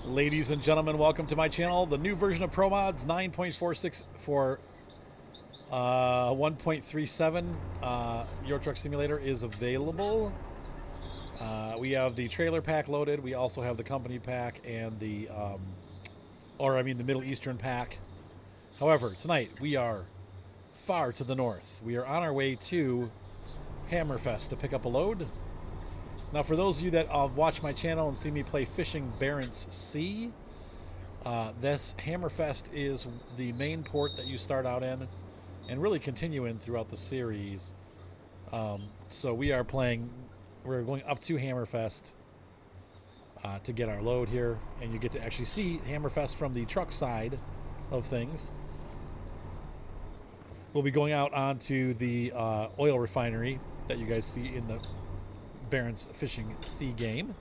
Ladies and gentlemen, welcome to my channel. The new version of ProMods 9.46 for 1.37 Euro Truck Simulator is available. We have the trailer pack loaded. We also have the company pack and the Middle Eastern pack. However, tonight we are far to the north. We are on our way to Hammerfest to pick up a load. Now, for those of you that watch my channel and see me play Fishing Barents Sea, this Hammerfest is the main port that you start out in and really continue in throughout the series. So we're going up to Hammerfest to get our load here, and you get to actually see Hammerfest from the truck side of things. We'll be going out onto the oil refinery that you guys see in the Barents Fishing Sea game.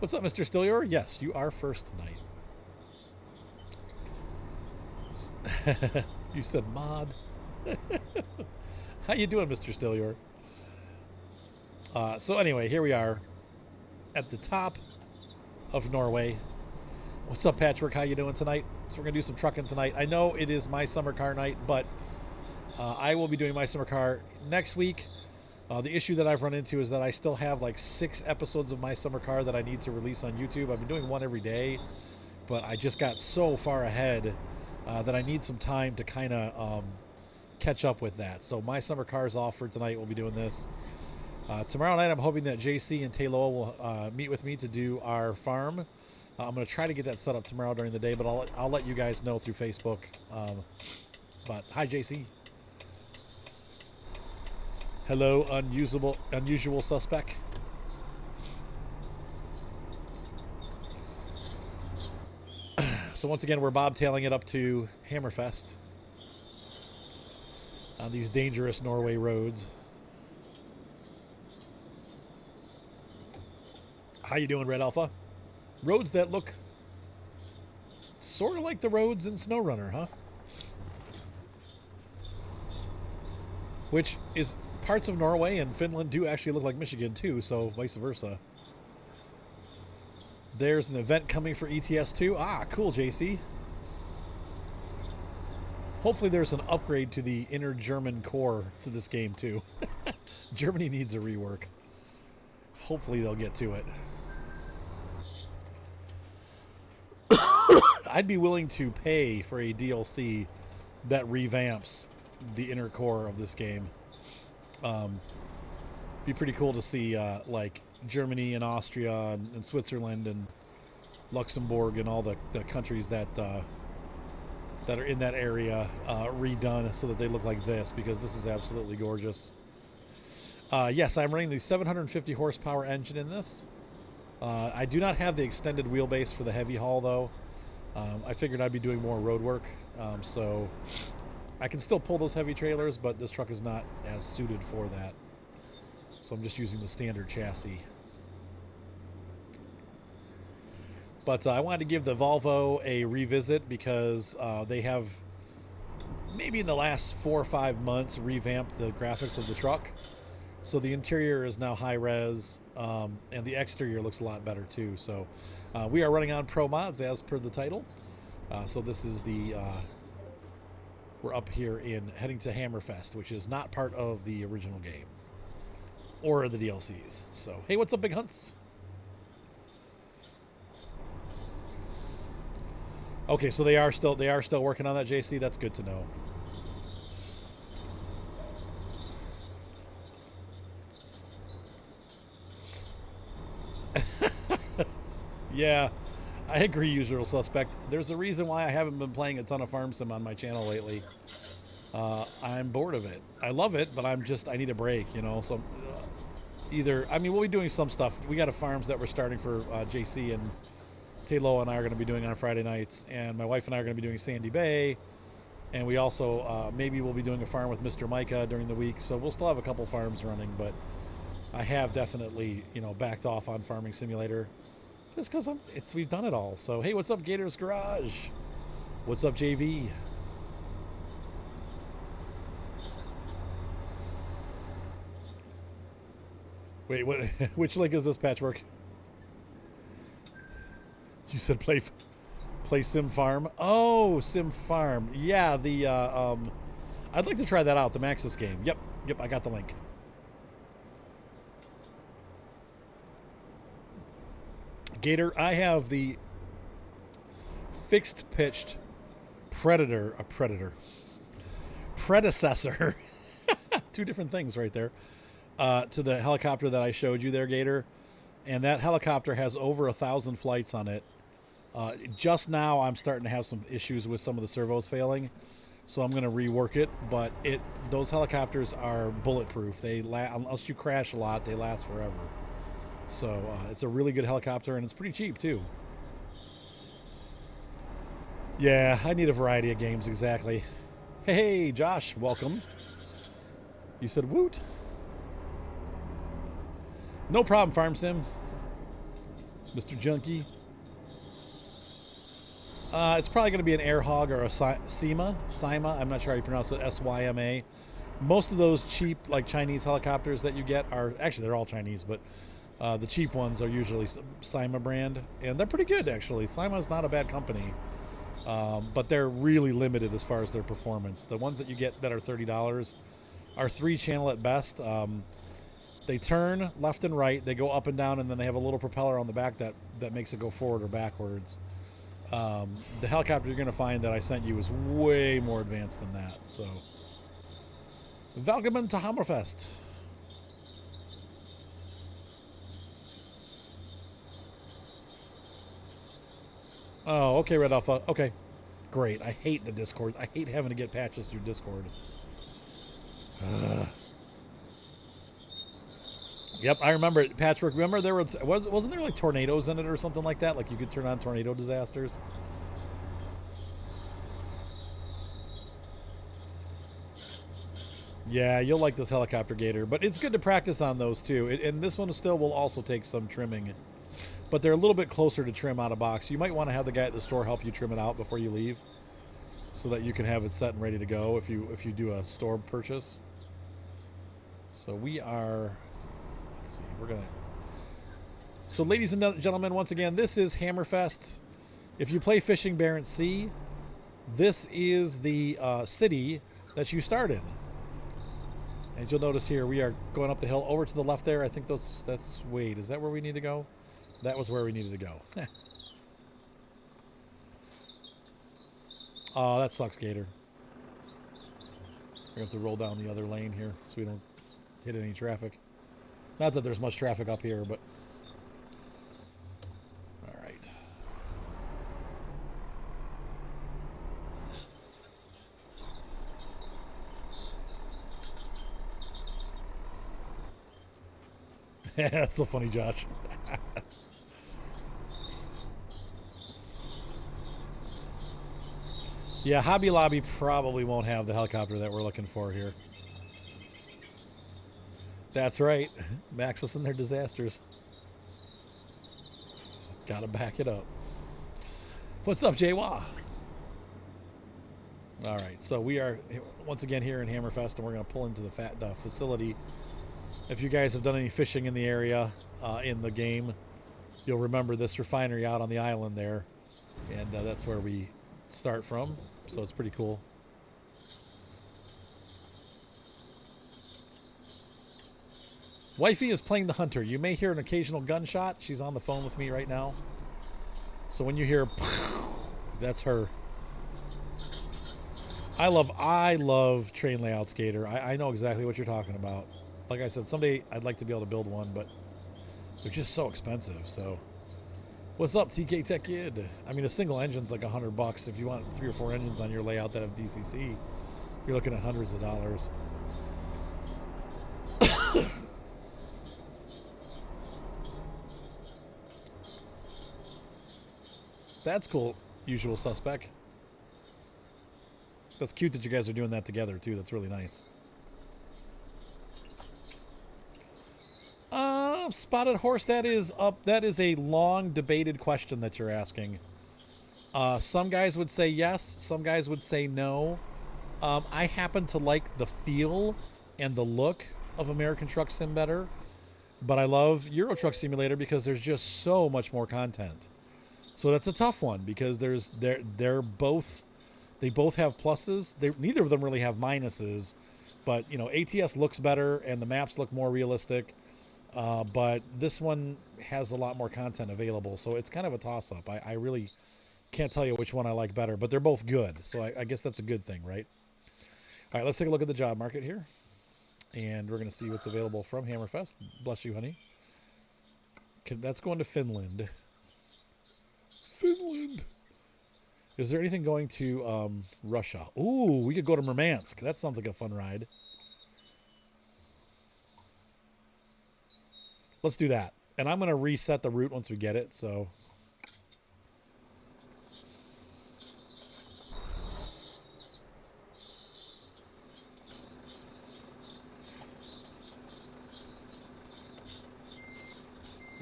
What's up, Mr. Stillior? Yes, you are first tonight. You said mod. How you doing, Mr. Stillior? So anyway, here we are at the top of Norway. What's up, Patchwork? How you doing tonight? So we're going to do some trucking tonight. I know it is my summer car night, but I will be doing my summer car next week. The issue that I've run into is that I still have like 6 episodes of my summer car that I need to release on YouTube. I've been doing one every day, but I just got so far ahead that I need some time to kind of catch up with that. So my summer car is off for tonight. We'll be doing this. Tomorrow night, I'm hoping that JC and Taylor will meet with me to do our farm. I'm going to try to get that set up tomorrow during the day, but I'll let you guys know through Facebook. But hi, JC. Hello, unusual suspect. So once again, we're bobtailing it up to Hammerfest on these dangerous Norway roads. How you doing, Red Alpha? Roads that look sort of like the roads in SnowRunner, huh? Which is... Parts of Norway and Finland do actually look like Michigan too, so vice versa. There's an event coming for ETS2. Ah, cool, JC. Hopefully there's an upgrade to the inner German core to this game too. Germany needs a rework. Hopefully they'll get to it. I'd be willing to pay for a DLC that revamps the inner core of this game. Be pretty cool to see like Germany and Austria and Switzerland and Luxembourg and all the countries that are in that area redone so that they look like this, because this is absolutely gorgeous. Yes, I'm running the 750 horsepower engine in this. I do not have the extended wheelbase for the heavy haul though. I figured I'd be doing more road work, so I can still pull those heavy trailers, but this truck is not as suited for that. So I'm just using the standard chassis. But I wanted to give the Volvo a revisit because they have, maybe in the last 4 or 5 months, revamped the graphics of the truck. So the interior is now high res, and the exterior looks a lot better too. So we are running on ProMods as per the title. So this is the... we're up here heading to Hammerfest, which is not part of the original game or the DLCs. So, hey, what's up, Big Hunts? Okay, so they are still working on that, JC. That's good to know. Yeah, I agree, usual suspect. There's a reason why I haven't been playing a ton of Farm Sim on my channel lately. I'm bored of it. I love it, but I need a break, you know. So we'll be doing some stuff. We got a farms that we're starting for JC, and Taylor and I are going to be doing on Friday nights, and my wife and I are going to be doing Sandy Bay, and we also maybe we'll be doing a farm with Mr. Micah during the week. So we'll still have a couple farms running, but I have definitely, backed off on Farming Simulator. Just because we've done it all. So, hey, what's up, Gator's Garage? What's up, JV? Wait, what? Which link is this, Patchwork? You said play Sim Farm. Oh, Sim Farm. Yeah, the I'd like to try that out, the Maxis game. Yep, I got the link. Gator, I have the fixed pitched predecessor. Two different things right there. To the helicopter that I showed you there, Gator. And that helicopter has over 1,000 flights on it. Just now I'm starting to have some issues with some of the servos failing. So I'm going to rework it. But those helicopters are bulletproof. Unless you crash a lot, they last forever. So it's a really good helicopter, and it's pretty cheap too. Yeah, I need a variety of games, exactly. Hey, Josh, welcome. You said woot. No problem, Farm Sim. Mr. Junkie. It's probably going to be an Air Hog or a Syma. I'm not sure how you pronounce it. Syma. Most of those cheap, like Chinese helicopters that you get are actually they're all Chinese, but the cheap ones are usually Syma brand, and they're pretty good actually. Syma's not a bad company, but they're really limited as far as their performance. The ones that you get that are $30 are 3-channel at best. They turn left and right, they go up and down, and then they have a little propeller on the back that makes it go forward or backwards. The helicopter you're going to find that I sent you is way more advanced than that. So, welcome to Hammerfest. Oh, okay, Red Alpha. Okay, great. I hate the Discord. I hate having to get patches through Discord. Yep, I remember it. Patchwork. Remember there wasn't there like tornadoes in it or something like that? Like you could turn on tornado disasters. Yeah, you'll like this helicopter, Gator, but it's good to practice on those too. And this one still will also take some trimming, but they're a little bit closer to trim out of box. You might want to have the guy at the store help you trim it out before you leave, so that you can have it set and ready to go if you do a store purchase. So we are. Let's see. We're gonna. So, ladies and gentlemen, once again, this is Hammerfest. If you play Fishing Barents Sea, this is the city that you start in. And you'll notice here we are going up the hill over to the left there. I think that's wait, is that where we need to go? That was where we needed to go. Oh, that sucks, Gator. We have to roll down the other lane here so we don't hit any traffic. Not that there's much traffic up here, but all right. That's so funny, Josh. Yeah, Hobby Lobby probably won't have the helicopter that we're looking for here. That's right. Maxis and their disasters. Gotta back it up. What's up, Jaywa? All right, so we are once again here in Hammerfest, and we're going to pull into the facility. If you guys have done any fishing in the area in the game, you'll remember this refinery out on the island there, and that's where we start from. So it's pretty cool. Wifey is playing the hunter. You may hear an occasional gunshot. She's on the phone with me right now. So when you hear, that's her. I love train layouts, Gator. I know exactly what you're talking about. Like I said, someday I'd like to be able to build one, but they're just so expensive. So, what's up, TK Tech Kid? I mean, a single engine's like $100. If you want 3 or 4 engines on your layout that have DCC, you're looking at hundreds of dollars. That's cool, usual suspect. That's cute that you guys are doing that together, too. That's really nice. Spotted Horse, that is a long debated question that you're asking. Some guys would say yes, some guys would say no. I happen to like the feel and the look of American Truck Sim better, but I love Euro Truck Simulator because there's just so much more content. So that's a tough one because they're both, they both have pluses. Neither of them really have minuses, but you know, ATS looks better and the maps look more realistic. But this one has a lot more content available, so it's kind of a toss-up. I really can't tell you which one I like better, but they're both good, so I guess that's a good thing, right? All right, let's take a look at the job market here, and we're going to see what's available from Hammerfest. Bless you, honey. That's going to Finland. Finland. Is there anything going to Russia? Ooh, we could go to Murmansk. That sounds like a fun ride. Let's do that. And I'm going to reset the route once we get it, so...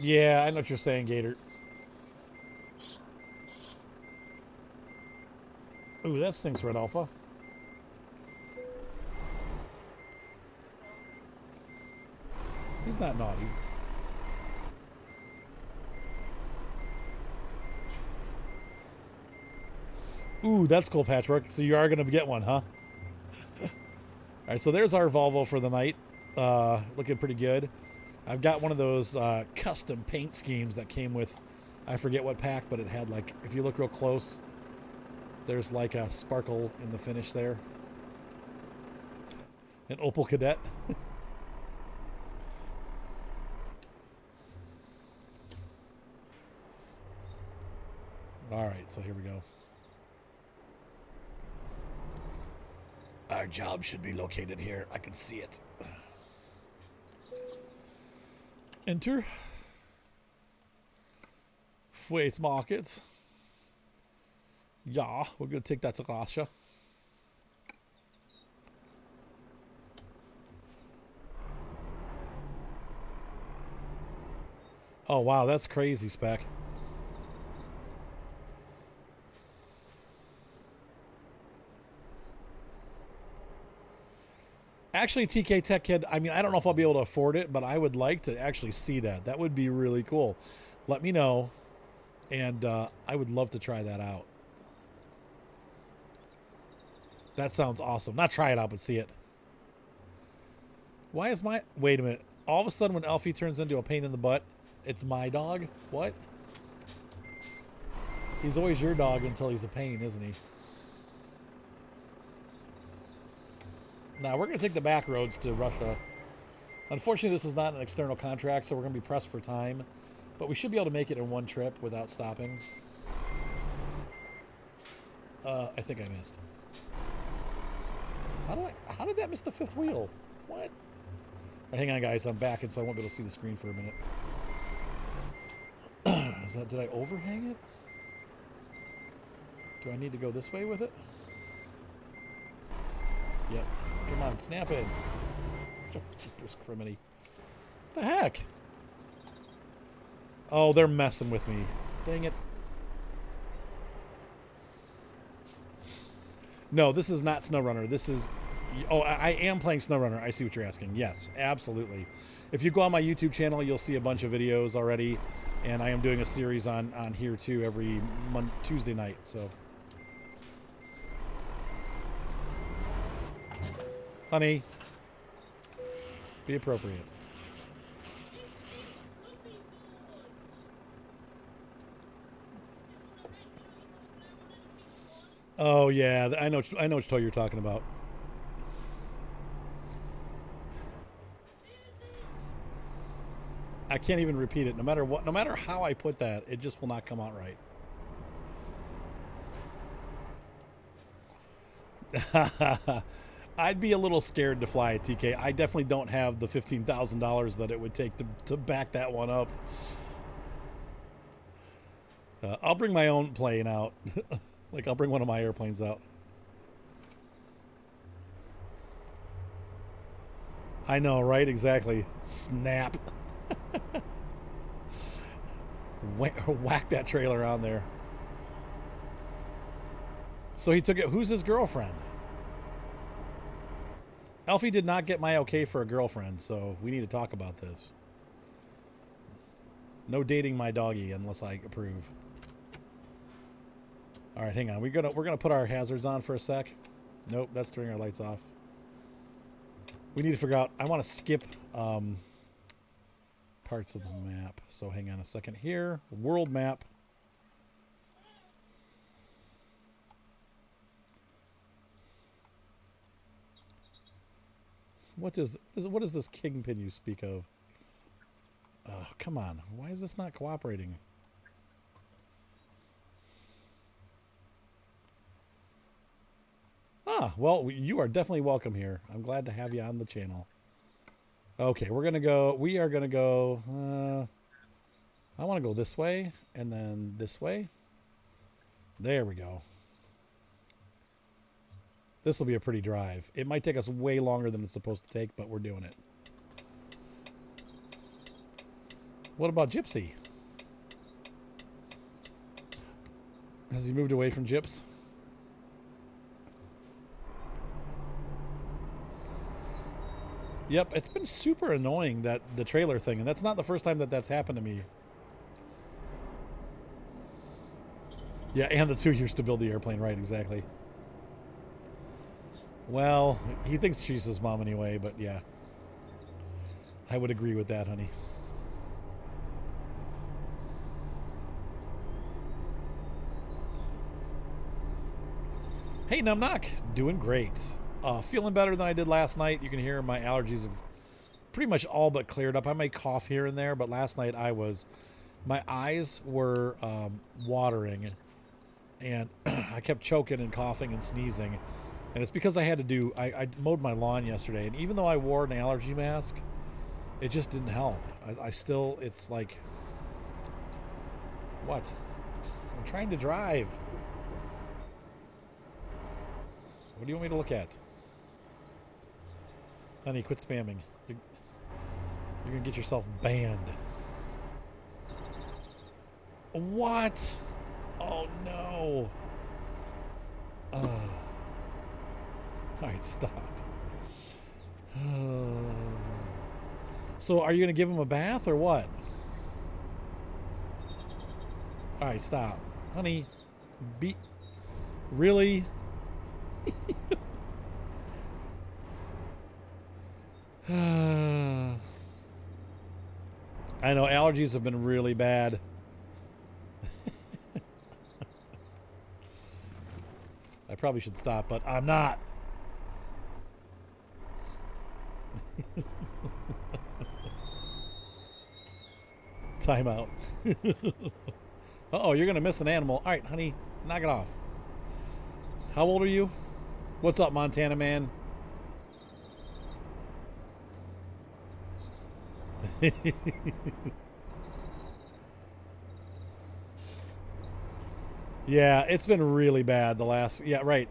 Yeah, I know what you're saying, Gator. Ooh, that stinks, Red Alpha. He's not naughty. Ooh, that's cool, Patchwork. So you are going to get one, huh? All right, so there's our Volvo for the night. Looking pretty good. I've got one of those custom paint schemes that came with, I forget what pack, but it had like, if you look real close, there's like a sparkle in the finish there. An Opel Kadett. All right, so here we go. Our job should be located here. I can see it. Enter. Wait, markets. Yeah, we're going to take that to Russia. Oh, wow, that's crazy, Spec. Actually, TK Tech Kid, I mean, I don't know if I'll be able to afford it, but I would like to actually see that. That would be really cool. Let me know, and I would love to try that out. That sounds awesome. Not try it out, but see it. Why is my... Wait a minute. All of a sudden, when Alfie turns into a pain in the butt, it's my dog? What? He's always your dog until he's a pain, isn't he? Now, we're going to take the back roads to Russia. Unfortunately, this is not an external contract, so we're going to be pressed for time. But we should be able to make it in one trip without stopping. I think I missed. How did that miss the fifth wheel? What? All right, hang on, guys. I'm back, and so I won't be able to see the screen for a minute. Did I overhang it? Do I need to go this way with it? Yep. Come on, snap in. Criminy. The heck? Oh, they're messing with me. Dang it. No, this is not SnowRunner. This is... Oh, I am playing SnowRunner. I see what you're asking. Yes, absolutely. If you go on my YouTube channel, you'll see a bunch of videos already. And I am doing a series on here, too, every Tuesday night. So... Honey, be appropriate. Oh yeah, I know which toy you're talking about. I can't even repeat it. No matter what, no matter how I put that, it just will not come out right. I'd be a little scared to fly a TK. I definitely don't have the $15,000 that it would take to back that one up. I'll bring my own plane out. Like, I'll bring one of my airplanes out. I know, right? Exactly. Snap. Whack that trailer on there. So he took it. Who's his girlfriend? Alfie did not get my okay for a girlfriend, so we need to talk about this. No dating my doggy unless I approve. All right, hang on. We're gonna put our hazards on for a sec. Nope, that's turning our lights off. We need to figure out. I want to skip parts of the map. So hang on a second here. World map. What does this kingpin you speak of? Oh, come on. Why is this not cooperating? Ah, well, you are definitely welcome here. I'm glad to have you on the channel. Okay, we are going to go, I want to go this way and then this way. There we go. This will be a pretty drive. It might take us way longer than it's supposed to take, but we're doing it. What about Gypsy? Has he moved away from Gyps? Yep, it's been super annoying, that the trailer thing, and that's not the first time that that's happened to me. Yeah, and the 2 years to build the airplane, right, exactly. Well, he thinks she's his mom anyway, but yeah. I would agree with that, honey. Hey, Numnock, doing great. Feeling better than I did last night. You can hear my allergies have pretty much all but cleared up. I may cough here and there, but last night my eyes were watering, and I kept choking and coughing and sneezing. And it's because I mowed my lawn yesterday, and even though I wore an allergy mask, it just didn't help. It's like, what? I'm trying to drive. What do you want me to look at? Honey, quit spamming. You're going to get yourself banned. What? Oh, no. All right, stop. So are you going to give him a bath or what? All right, stop. Honey, really? I know allergies have been really bad. I probably should stop, but I'm not. Time out. Uh-oh, you're going to miss an animal. All right, honey, knock it off. How old are you? What's up, Montana man? Yeah, it's been really bad the last... Yeah, right.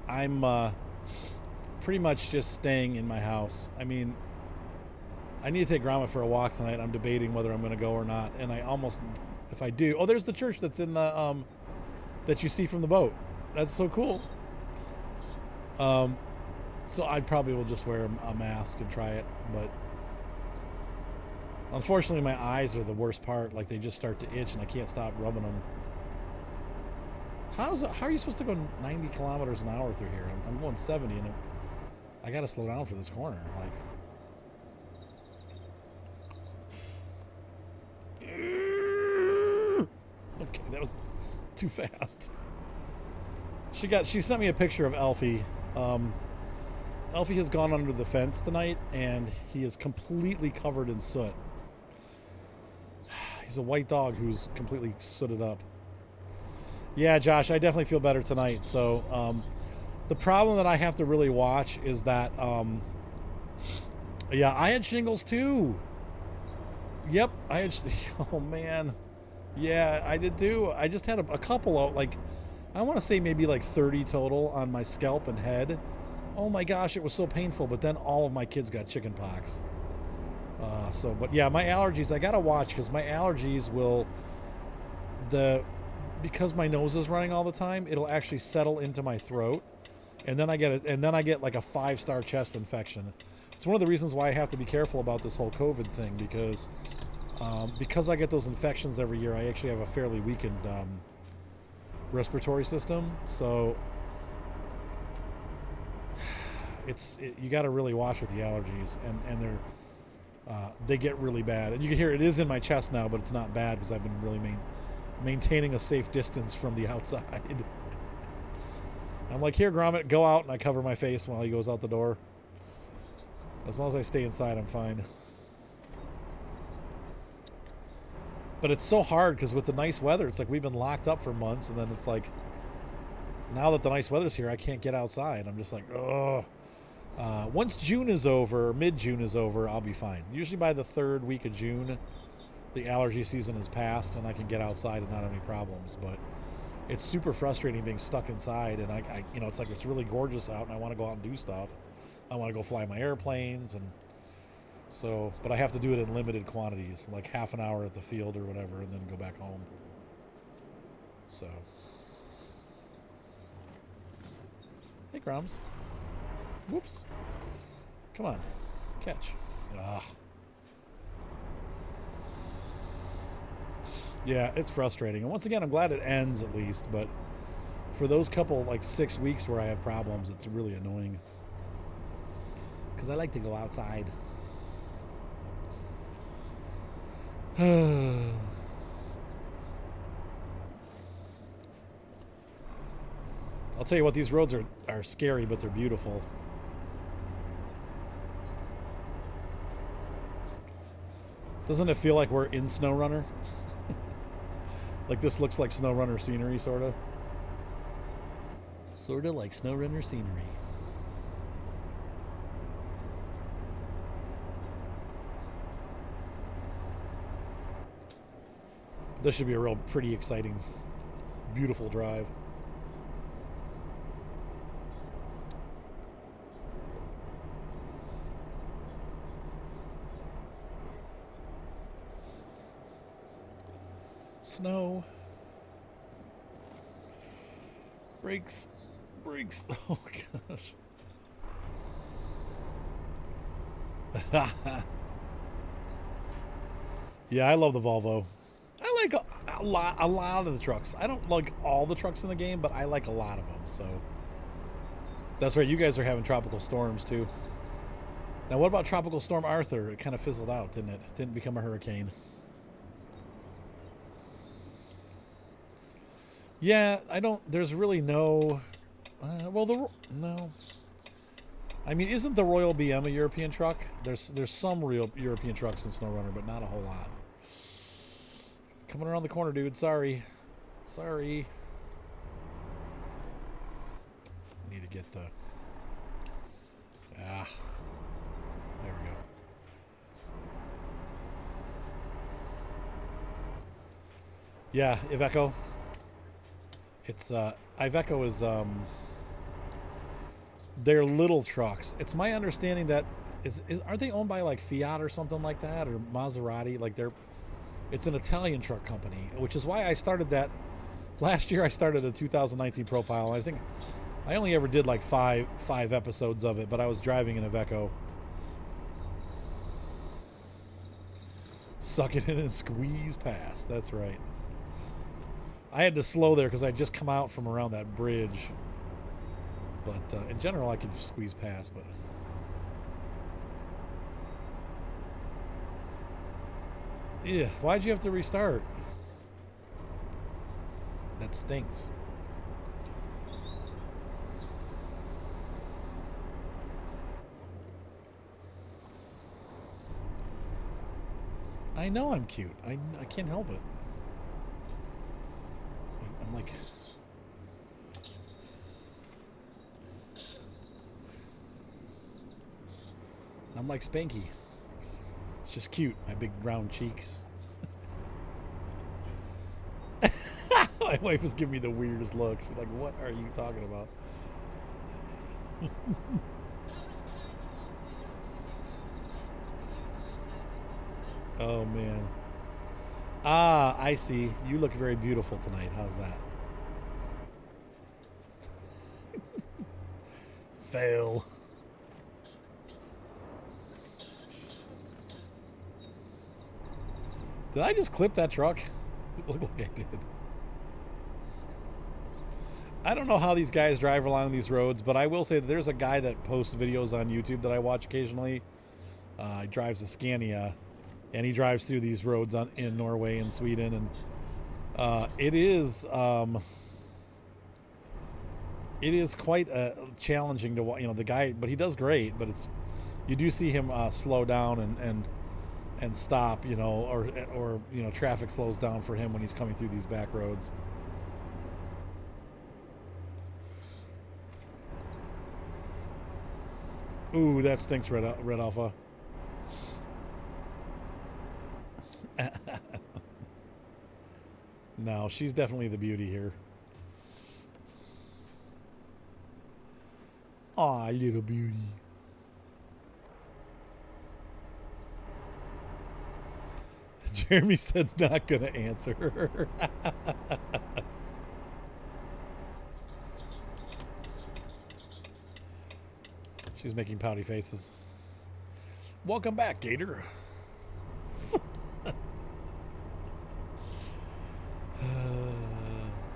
I'm pretty much just staying in my house. I mean, I need to take Grandma for a walk tonight. I'm debating whether I'm going to go or not. And I almost... If I do... Oh, there's the church that's in the... that you see from the boat. That's so cool. So I probably will just wear a mask and try it, but unfortunately my eyes are the worst part. Like, they just start to itch and I can't stop rubbing them. How are you supposed to go 90 kilometers an hour through here? I'm going 70 and I got to slow down for this corner. Like, okay, that was too fast. She sent me a picture of Elfie. Elfie has gone under the fence tonight, and he is completely covered in soot. He's a white dog who's completely sooted up. Yeah, Josh, I definitely feel better tonight. So, the problem that I have to really watch is that, yeah, I had shingles too. Yep, I had, oh man. Yeah, I did too. I just had a couple of, like, I want to say maybe like 30 total on my scalp and head. Oh my gosh, it was so painful. But then all of my kids got chicken pox. But yeah, my allergies, I got to watch because my allergies will, because my nose is running all the time, it'll actually settle into my throat. And then I get like a 5-star chest infection. It's one of the reasons why I have to be careful about this whole COVID thing, because I get those infections every year. I actually have a fairly weakened respiratory system, so you got to really watch with the allergies, and they get really bad. And you can hear it is in my chest now, but it's not bad because I've been really maintaining a safe distance from the outside. I'm like, here, Gromit, go out, and I cover my face while he goes out the door. As long as I stay inside, I'm fine. But it's so hard because with the nice weather, it's like we've been locked up for months, and then it's like, now that the nice weather's here, I can't get outside. I'm just like, ugh. Once June is over, mid-June is over, I'll be fine. Usually by the third week of June, the allergy season is past, and I can get outside and not have any problems. But it's super frustrating being stuck inside, and I it's like it's really gorgeous out, and I want to go out and do stuff. I want to go fly my airplanes, and so, but I have to do it in limited quantities, like half an hour at the field or whatever, and then go back home. So, hey, Grums. Whoops. Come on. Catch. Ah. Yeah, it's frustrating. And once again, I'm glad it ends at least, but for those couple, like 6 weeks where I have problems, it's really annoying. Because I like to go outside. I'll tell you what, these roads are scary, but they're beautiful. Doesn't it feel like we're in SnowRunner? Like this looks like SnowRunner scenery, sort of. Sort of like SnowRunner scenery. This should be a real pretty, exciting, beautiful drive. Snow. Brakes. Oh gosh. Yeah, I love the Volvo. I like a lot of the trucks. I don't like all the trucks in the game, but I like a lot of them. So that's right. You guys are having tropical storms too. Now, what about Tropical Storm Arthur? It kind of fizzled out, didn't it? It didn't become a hurricane. Yeah, I don't. There's really no. No. I mean, isn't the Royal BM a European truck? There's some real European trucks in SnowRunner, but not a whole lot. Coming around the corner, dude. Sorry. Need to get the. There we go. Yeah, Iveco. It's Iveco is they're little trucks. It's my understanding that aren't they owned by like Fiat or something like that, or Maserati? Like it's an Italian truck company, which is why I started that last year. I started a 2019 profile, and I think I only ever did like five episodes of it, but I was driving an Iveco. Suck it in and squeeze past. That's right. I had to slow there because I just come out from around that bridge. But in general, I could squeeze past. But yeah, why'd you have to restart? That stinks. I know I'm cute. I can't help it. I'm like Spanky. It's just cute. My big round cheeks. My wife is giving me the weirdest look. She's like, what are you talking about? Oh, man. Ah, I see. You look very beautiful tonight. How's that? Fail. Did I just clip that truck? It looked like I did. I don't know how these guys drive along these roads, but I will say that there's a guy that posts videos on YouTube that I watch occasionally. He drives a Scania, and he drives through these roads in Norway and Sweden, and it is quite challenging to watch. You know, the guy, but he does great. But you do see him slow down and stop. You know, or you know, traffic slows down for him when he's coming through these back roads. Ooh, that stinks, Red Alpha. No, she's definitely the beauty here. Aw, little beauty. Jeremy said not gonna answer. She's making pouty faces. Welcome back, Gator.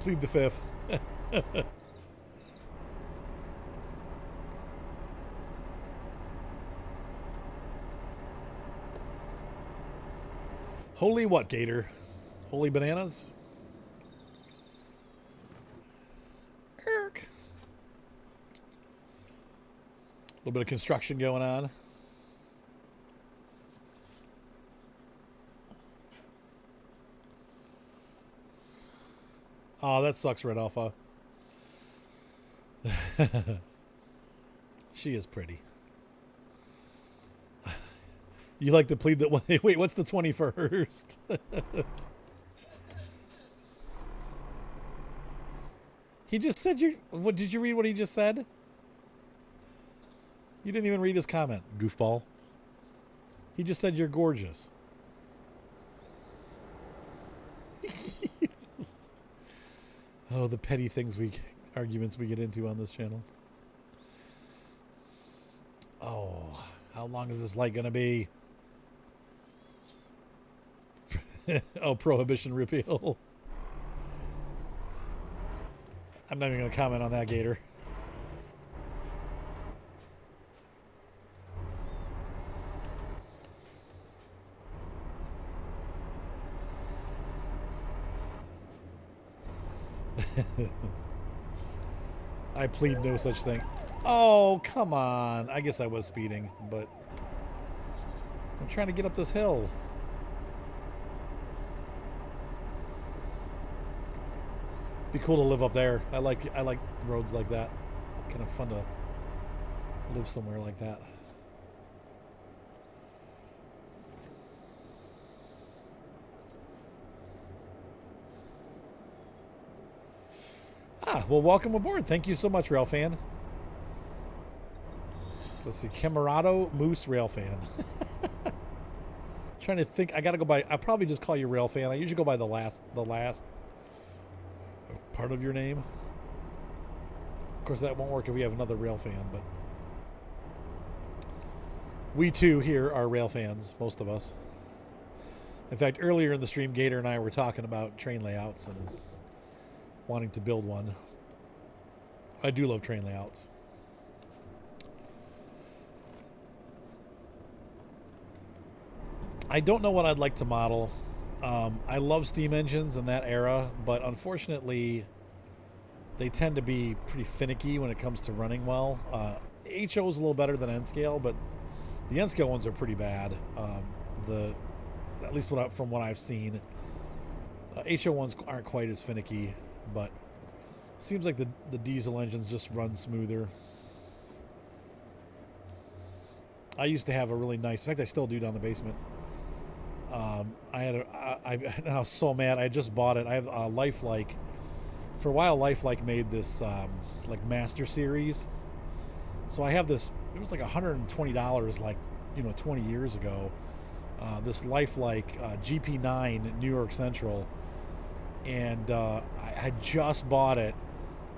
Plead the fifth. Holy what, Gator? Holy bananas? Erk. A little bit of construction going on. Oh, that sucks, Red Alpha. She is pretty. You like to plead that? Wait, what's the 21st? He just said you're... What, did you read what he just said? You didn't even read his comment, goofball. He just said you're gorgeous. Oh, the petty arguments we get into on this channel. Oh, how long is this light going to be? Oh, prohibition repeal. I'm not even going to comment on that, Gator. I plead no such thing. Oh, come on. I guess I was speeding, but I'm trying to get up this hill. Be cool to live up there. I like roads like that. Kind of fun to live somewhere like that. Ah, well, welcome aboard. Thank you so much, Railfan. Let's see, Camarado Moose Railfan. Trying to think. I gotta go by. I'll probably just call you Railfan. I usually go by the last part of your name. Of course, that won't work if we have another Railfan, but we too here are Railfans, most of us. In fact, earlier in the stream, Gator and I were talking about train layouts and wanting to build one. I do love train layouts. I don't know what I'd like to model. I love steam engines in that era, but unfortunately they tend to be pretty finicky when it comes to running well. HO is a little better than N-scale, but the N-scale ones are pretty bad. At least from what I've seen, HO ones aren't quite as finicky, but it seems like the diesel engines just run smoother. I used to have a really nice, in fact I still do down the basement. I was so mad. I just bought it. I have Lifelike. For a while, Lifelike made this like Master Series. So I have this. It was like $120, like 20 years ago. This Lifelike GP9 New York Central, and I had just bought it.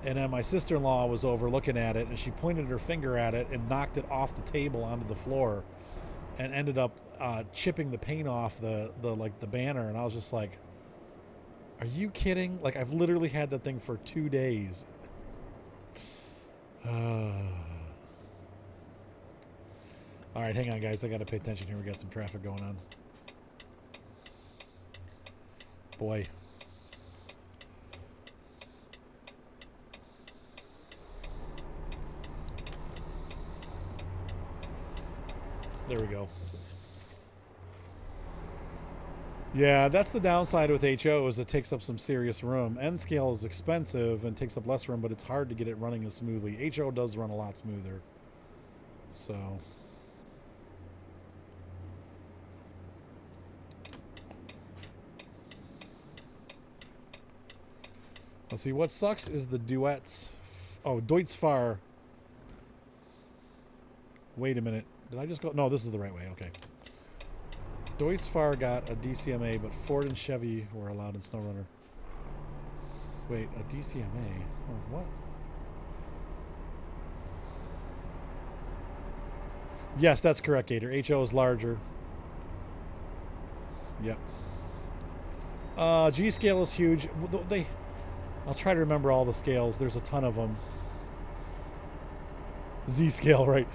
And then my sister-in-law was over looking at it, and she pointed her finger at it and knocked it off the table onto the floor, and ended up chipping the paint off the banner. And I was just like, "Are you kidding?" Like, I've literally had that thing for 2 days. All right, hang on, guys. I got to pay attention here. We got some traffic going on. Boy. There we go. Yeah, that's the downside with HO is it takes up some serious room. N scale is expensive and takes up less room, but it's hard to get it running as smoothly. HO does run a lot smoother. So... let's see, what sucks is the duets. Oh, Deutz-Fahr. Wait a minute. Did I just go? No, this is the right way. Okay. Deutz-Fahr got a DCMA, but Ford and Chevy were allowed in SnowRunner. Wait, a DCMA? Oh, what? Yes, that's correct, Gator. HO is larger. Yep. G scale is huge. I'll try to remember all the scales. There's a ton of them. Z scale, right?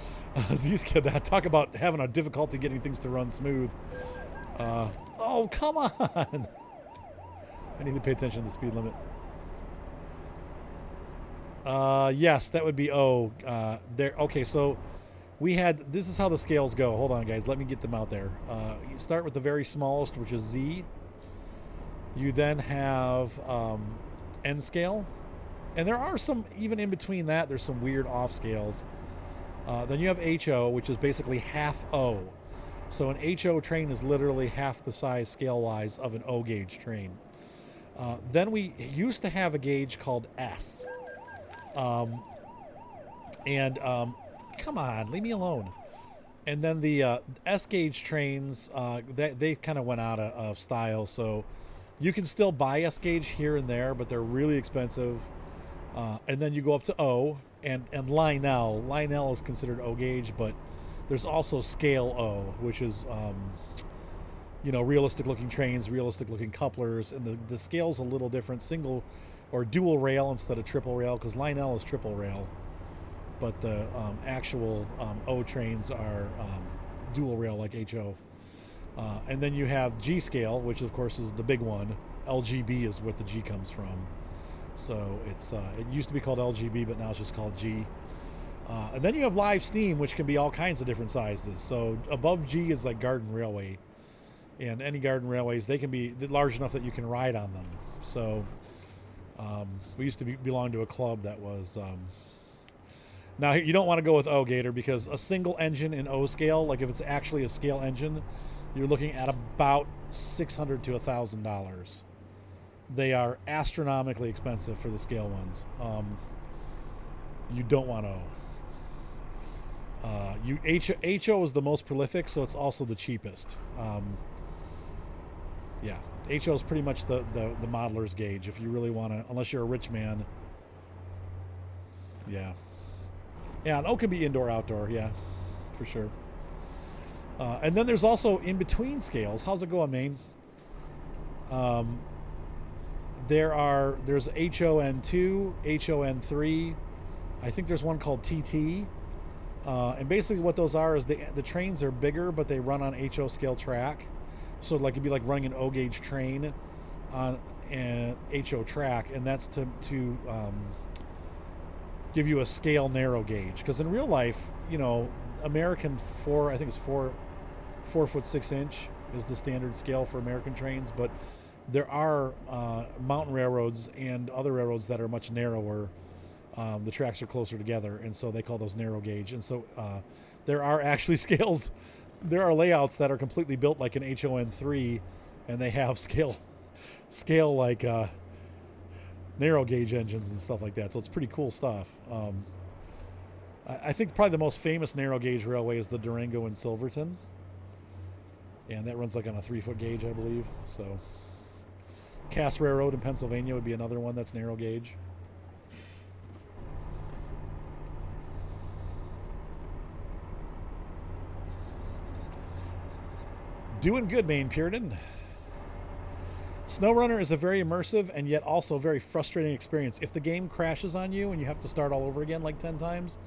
Z scale. Talk about having a difficulty getting things to run smooth. Oh, come on! I need to pay attention to the speed limit. Yes, that would be O. There. Okay, so we had. This is how the scales go. Hold on, guys. Let me get them out there. You start with the very smallest, which is Z. You then have N scale, and there are some even in between that. There's some weird off scales. Then you have HO, which is basically half O. So an HO train is literally half the size scale-wise of an O gauge train. Then we used to have a gauge called S. Come on, leave me alone. And then the S gauge trains, they kind of went out of style. So you can still buy S gauge here and there, but they're really expensive. And then you go up to O and Lionel. Lionel is considered O gauge, but there's also scale O, which is, realistic looking trains, realistic looking couplers. And the scale's a little different, single or dual rail instead of triple rail, because Lionel is triple rail. But the actual O trains are dual rail like HO. And then you have G scale, which of course is the big one. LGB is what the G comes from. So it's it used to be called LGB, but now it's just called G. And then you have live steam, which can be all kinds of different sizes. So above G is like garden railway. And any garden railways, they can be large enough that you can ride on them. So we used to belong to a club that was... now, you don't want to go with O Gator because a single engine in O scale, like if it's actually a scale engine, you're looking at about $600 to $1,000. They are astronomically expensive for the scale ones. You don't want O. HO is the most prolific, so it's also the cheapest. Yeah, HO is pretty much the modeler's gauge if you really want to, unless you're a rich man. Yeah. Yeah, and O can be indoor, outdoor, yeah, for sure. And then there's also in between scales. How's it going, Maine? There's HON2, HON3. I think there's one called TT. And basically what those are is the trains are bigger, but they run on HO scale track. So like it'd be like running an O gauge train on an HO track, and that's to give you a scale narrow gauge. Because in real life, American 4 foot 6 inch is the standard scale for American trains, but there are mountain railroads and other railroads that are much narrower. The tracks are closer together, and so they call those narrow gauge. And so there are actually scales. There are layouts that are completely built like an HON3, and they have scale like narrow gauge engines and stuff like that. So it's pretty cool stuff. I think probably the most famous narrow gauge railway is the Durango in Silverton, and that runs like on a 3-foot gauge, I believe. So Cass Railroad in Pennsylvania would be another one that's narrow gauge. Doing good, Maine Puritan. SnowRunner is a very immersive and yet also very frustrating experience. If the game crashes on you and you have to start all over again like 10 times,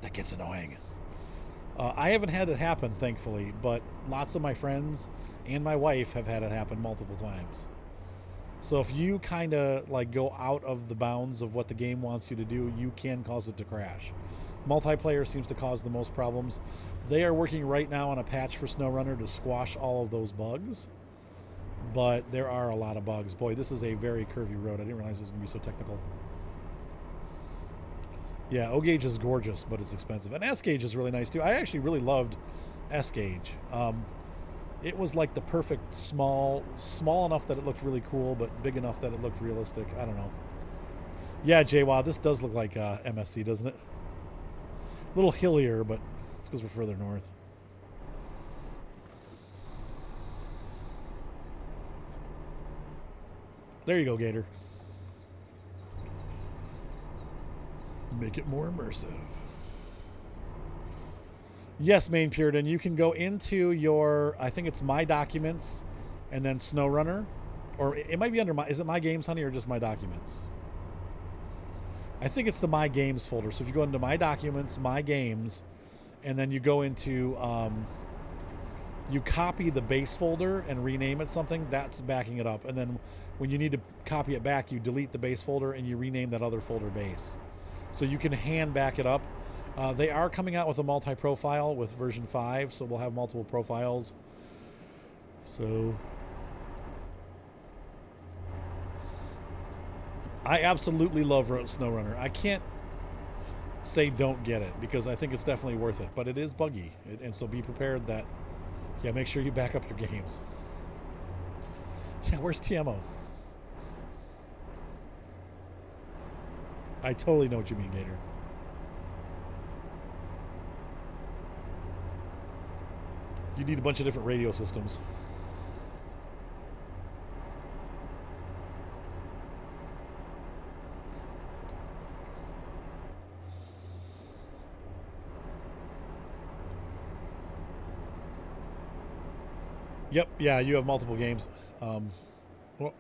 that gets annoying. I haven't had it happen, thankfully, but lots of my friends and my wife have had it happen multiple times. So if you kind of like go out of the bounds of what the game wants you to do, you can cause it to crash. Multiplayer seems to cause the most problems. They are working right now on a patch for SnowRunner to squash all of those bugs. But there are a lot of bugs. Boy, this is a very curvy road. I didn't realize it was going to be so technical. Yeah, O-Gauge is gorgeous, but it's expensive. And S-Gauge is really nice, too. I actually really loved S-Gauge. It was like the perfect small enough that it looked really cool, but big enough that it looked realistic. I don't know. Yeah, JWA, this does look like MSC, doesn't it? A little hillier, but it's because we're further north. There you go, Gator. Make it more immersive. Yes, Main Puritan, you can go into your, I think it's My Documents, and then SnowRunner. Or it might be under my, is it My Games, honey, or just My Documents? I think it's the My Games folder. So if you go into My Documents, My Games, and then you go into, you copy the base folder and rename it something, that's backing it up. And then when you need to copy it back, you delete the base folder and you rename that other folder base. So you can hand back it up. They are coming out with a multi-profile with version 5, so we'll have multiple profiles. So I absolutely love SnowRunner. I can't say don't get it because I think it's definitely worth it, but it is buggy. And so be prepared that, yeah, make sure you back up your games. Yeah, where's TMO? I totally know what you mean, Gator. You need a bunch of different radio systems. Yep, yeah, you have multiple games. Well,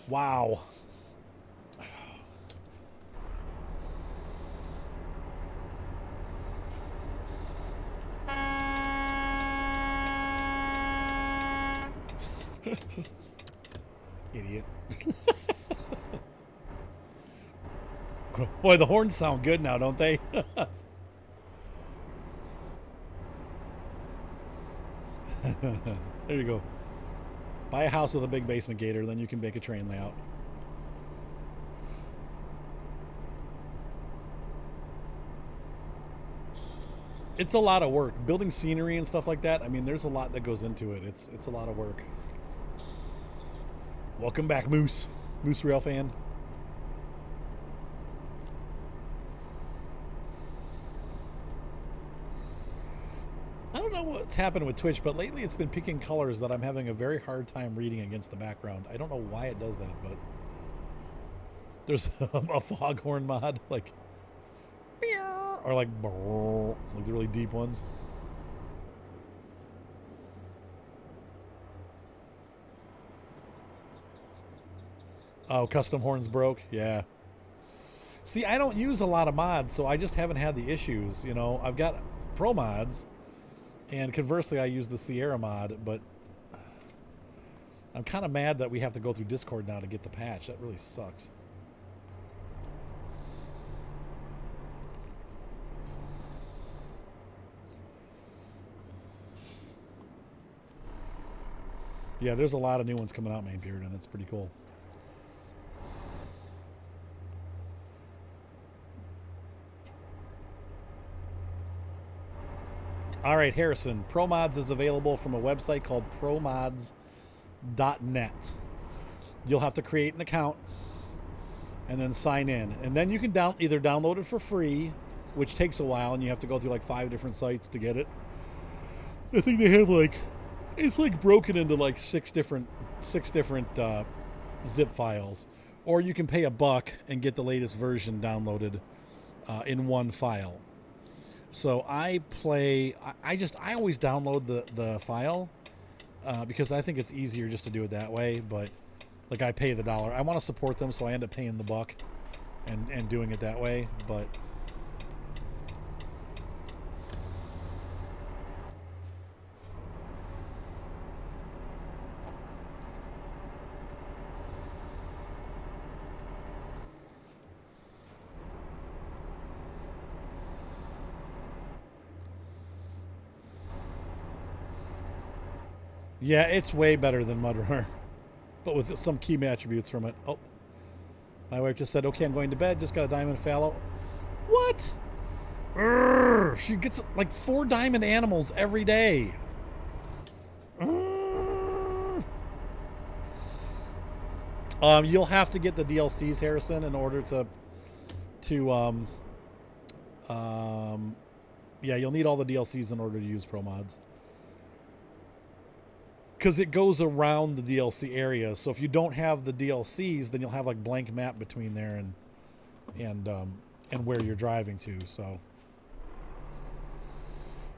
wow. Idiot. Boy, the horns sound good now, don't they? There you go. Buy a house with a big basement, Gator, then you can make a train layout. It's a lot of work. Building scenery and stuff like that, I mean, there's a lot that goes into it. It's a lot of work. Welcome back, Moose. Moose Rail fan. I don't know what's happened with Twitch, but lately it's been picking colors that I'm having a very hard time reading against the background. I don't know why it does that, but there's a foghorn mod, like, or like the really deep ones. Oh, custom horns broke? Yeah. See, I don't use a lot of mods, so I just haven't had the issues. You know, I've got pro mods, and conversely, I use the Sierra mod, but I'm kind of mad that we have to go through Discord now to get the patch. That really sucks. Yeah, there's a lot of new ones coming out, Main Period, and it's pretty cool. All right, Harrison. ProMods is available from a website called promods.net. You'll have to create an account and then sign in. And then you can either download it for free, which takes a while, and you have to go through like 5 different sites to get it. I think they have like, it's like broken into like 6 different zip files. Or you can pay $1 and get the latest version downloaded in one file. So I always download the file because I think it's easier just to do it that way. But like I pay the dollar. I want to support them, so I end up paying the buck and doing it that way. But yeah, it's way better than Mudrunner, but with some key attributes from it. Oh, my wife just said, okay, I'm going to bed. Just got a diamond fallow. What? Urgh, she gets like 4 diamond animals every day. Urgh. You'll have to get the DLCs, Harrison, in order to yeah, you'll need all the DLCs in order to use pro mods. Because it goes around the DLC area, so if you don't have the DLCs, then you'll have like blank map between there and where you're driving to. So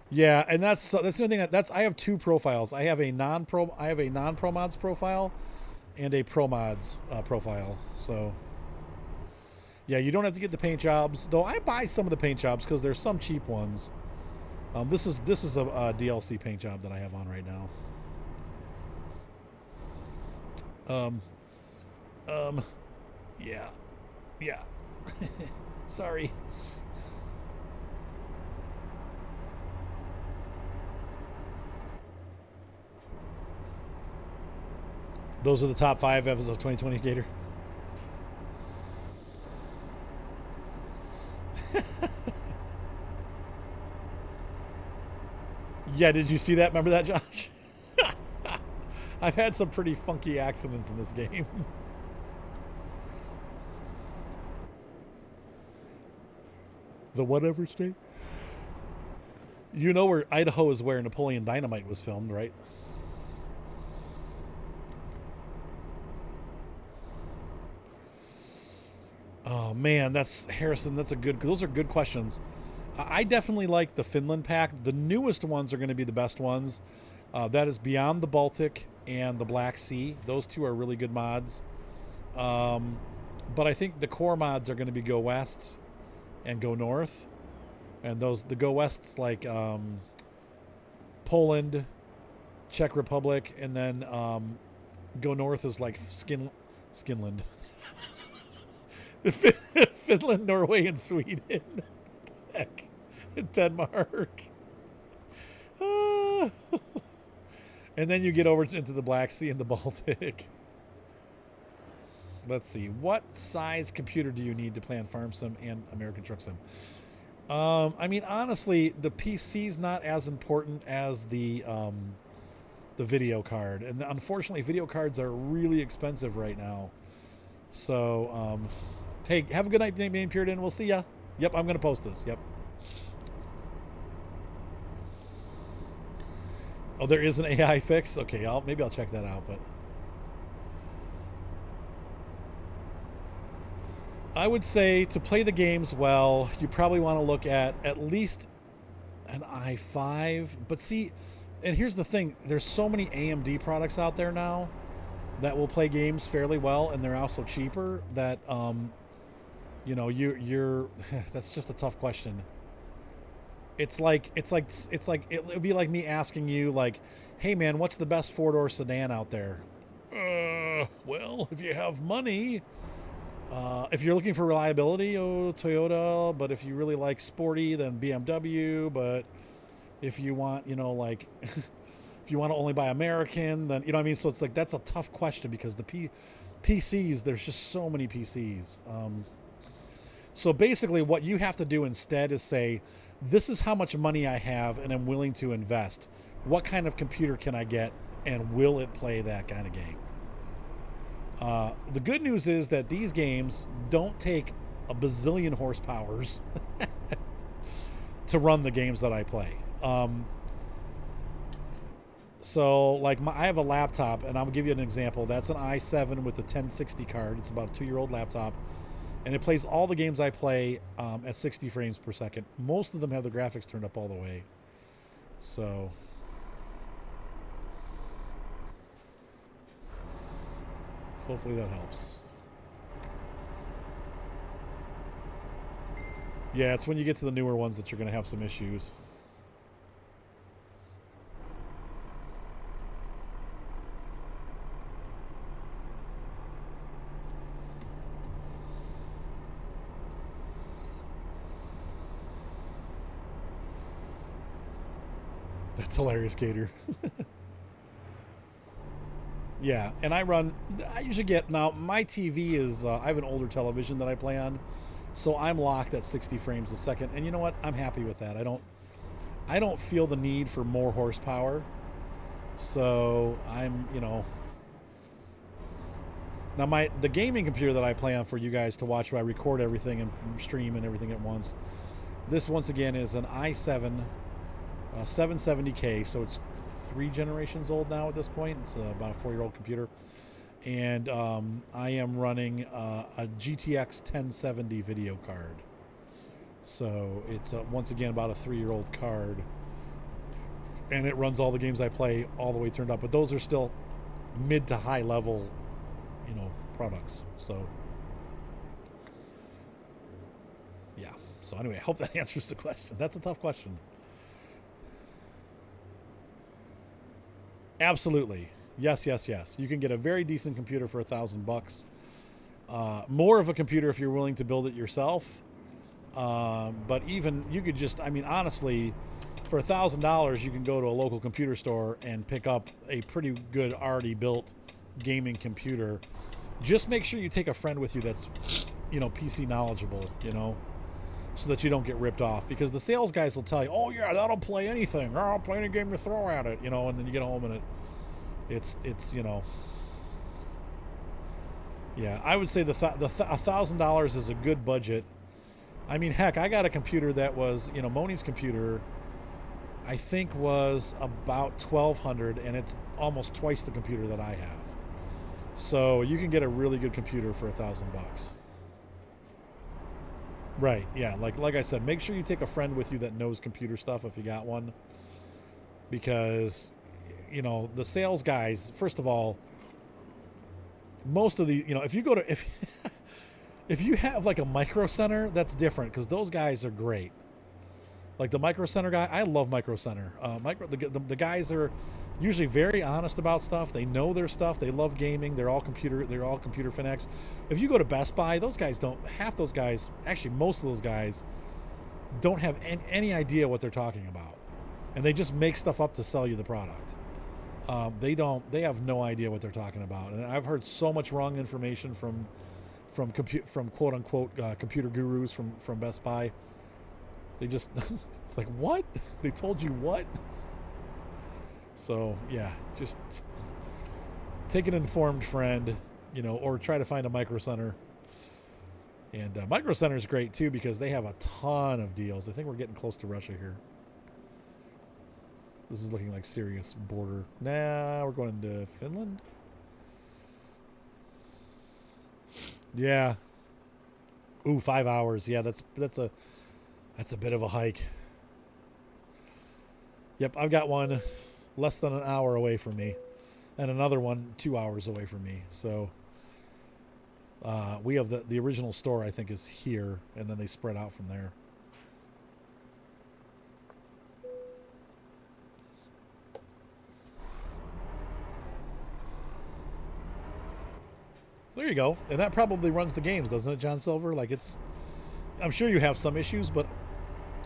yeah, and that's the only thing I have 2 profiles. I have a non-pro mods profile and a pro mods profile. So yeah, you don't have to get the paint jobs, though. I buy some of the paint jobs because there's some cheap ones. This is a DLC paint job that I have on right now. Yeah. Sorry. Those are the top 5 episodes of 2020, Gator. Yeah, did you see that? Remember that, Josh? I've had some pretty funky accidents in this game. The whatever state? You know where Idaho is where Napoleon Dynamite was filmed, right? Oh man, that's Harrison. Those are good questions. I definitely like the Finland pack. The newest ones are going to be the best ones. That is Beyond the Baltic and the Black Sea. Those 2 are really good mods. But I think the core mods are going to be Go West and Go North. And the Go West's like Poland, Czech Republic, and then Go North is like Skinland. Finland, Norway, and Sweden. Heck, and Denmark. And then you get over into the Black Sea and the Baltic. Let's see. What size computer do you need to play on Farm Sim and American Truck Sim? I mean, honestly, the PC's not as important as the video card. And unfortunately, video cards are really expensive right now. So, hey, have a good night, being Puritan. We'll see ya. Yep, I'm going to post this. Yep. Oh, there is an AI fix? Okay, maybe I'll check that out, but I would say to play the games well, you probably want to look at least an i5. But see, and here's the thing, there's so many AMD products out there now that will play games fairly well, and they're also cheaper that you know, you're that's just a tough question. It would be like me asking you, like, hey man, what's the best 4-door sedan out there? Well, if you have money, if you're looking for reliability, Toyota. But if you really like sporty, then BMW. But if you want, you know, like, if you want to only buy American, then, you know what I mean? So it's like, that's a tough question because the PCs, there's just so many PCs. So basically what you have to do instead is say, this is how much money I have and I'm willing to invest. What kind of computer can I get, and will it play that kind of game? The good news is that these games don't take a bazillion horsepowers to run the games that I play. So like I have a laptop, and I'll give you an example. That's an i7 with a 1060 card. It's about a 2-year-old laptop. And it plays all the games I play at 60 frames per second. Most of them have the graphics turned up all the way. So Hopefully that helps. Yeah, it's when you get to the newer ones that you're going to have some issues. That's hilarious, Gator. Yeah, and I usually get, now my TV is, I have an older television that I play on, so I'm locked at 60 frames a second, and you know what? I'm happy with that. I don't feel the need for more horsepower, so I'm, now the gaming computer that I play on for you guys to watch where I record everything and stream and everything at once, this once again is an i7 770K, so it's 3 generations old now at this point. It's about a 4-year-old computer. And I am running a GTX 1070 video card. So it's once again about a 3-year-old card. And it runs all the games I play all the way turned up. But those are still mid to high level, products. So, yeah. So anyway, I hope that answers the question. That's a tough question. Absolutely. Yes. You can get a very decent computer for $1,000. More of a computer if you're willing to build it yourself. But even you could just, honestly, for $1,000, you can go to a local computer store and pick up a pretty good already built gaming computer. Just make sure you take a friend with you that's, PC knowledgeable, so that you don't get ripped off, because the sales guys will tell you, oh yeah, that'll play anything. I'll play any game you throw at it, and then you get home and it's yeah, I would say the $1,000 is a good budget. Heck, I got a computer that was, Moni's computer, I think was about $1,200, and it's almost twice the computer that I have. So you can get a really good computer for $1,000. Right, yeah, like I said, make sure you take a friend with you that knows computer stuff if you got one, because the sales guys, first of all, most of the, if you go to, if you have like a Micro Center, that's different, because those guys are great. Like the Micro Center guy, I love Micro Center. The guys are usually very honest about stuff. They know their stuff. They love gaming. They're all computer fanatics. If you go to Best Buy, those guys actually most of those guys don't have any idea what they're talking about, and they just make stuff up to sell you the product. They have no idea what they're talking about, and I've heard so much wrong information from quote unquote computer gurus from Best Buy. They just, it's like, what? They told you what? So, yeah, just take an informed friend, or try to find a Micro Center. And Micro Center is great, too, because they have a ton of deals. I think we're getting close to Russia here. This is looking like serious border. Nah, we're going to Finland. Yeah. Ooh, 5 hours. Yeah, that's a bit of a hike. Yep, I've got one less than an hour away from me, and another one 2 hours away from me. So we have the original store, I think, is here, and then they spread out from there. There you go. And that probably runs the games, doesn't it, John Silver? Like, I'm sure you have some issues, but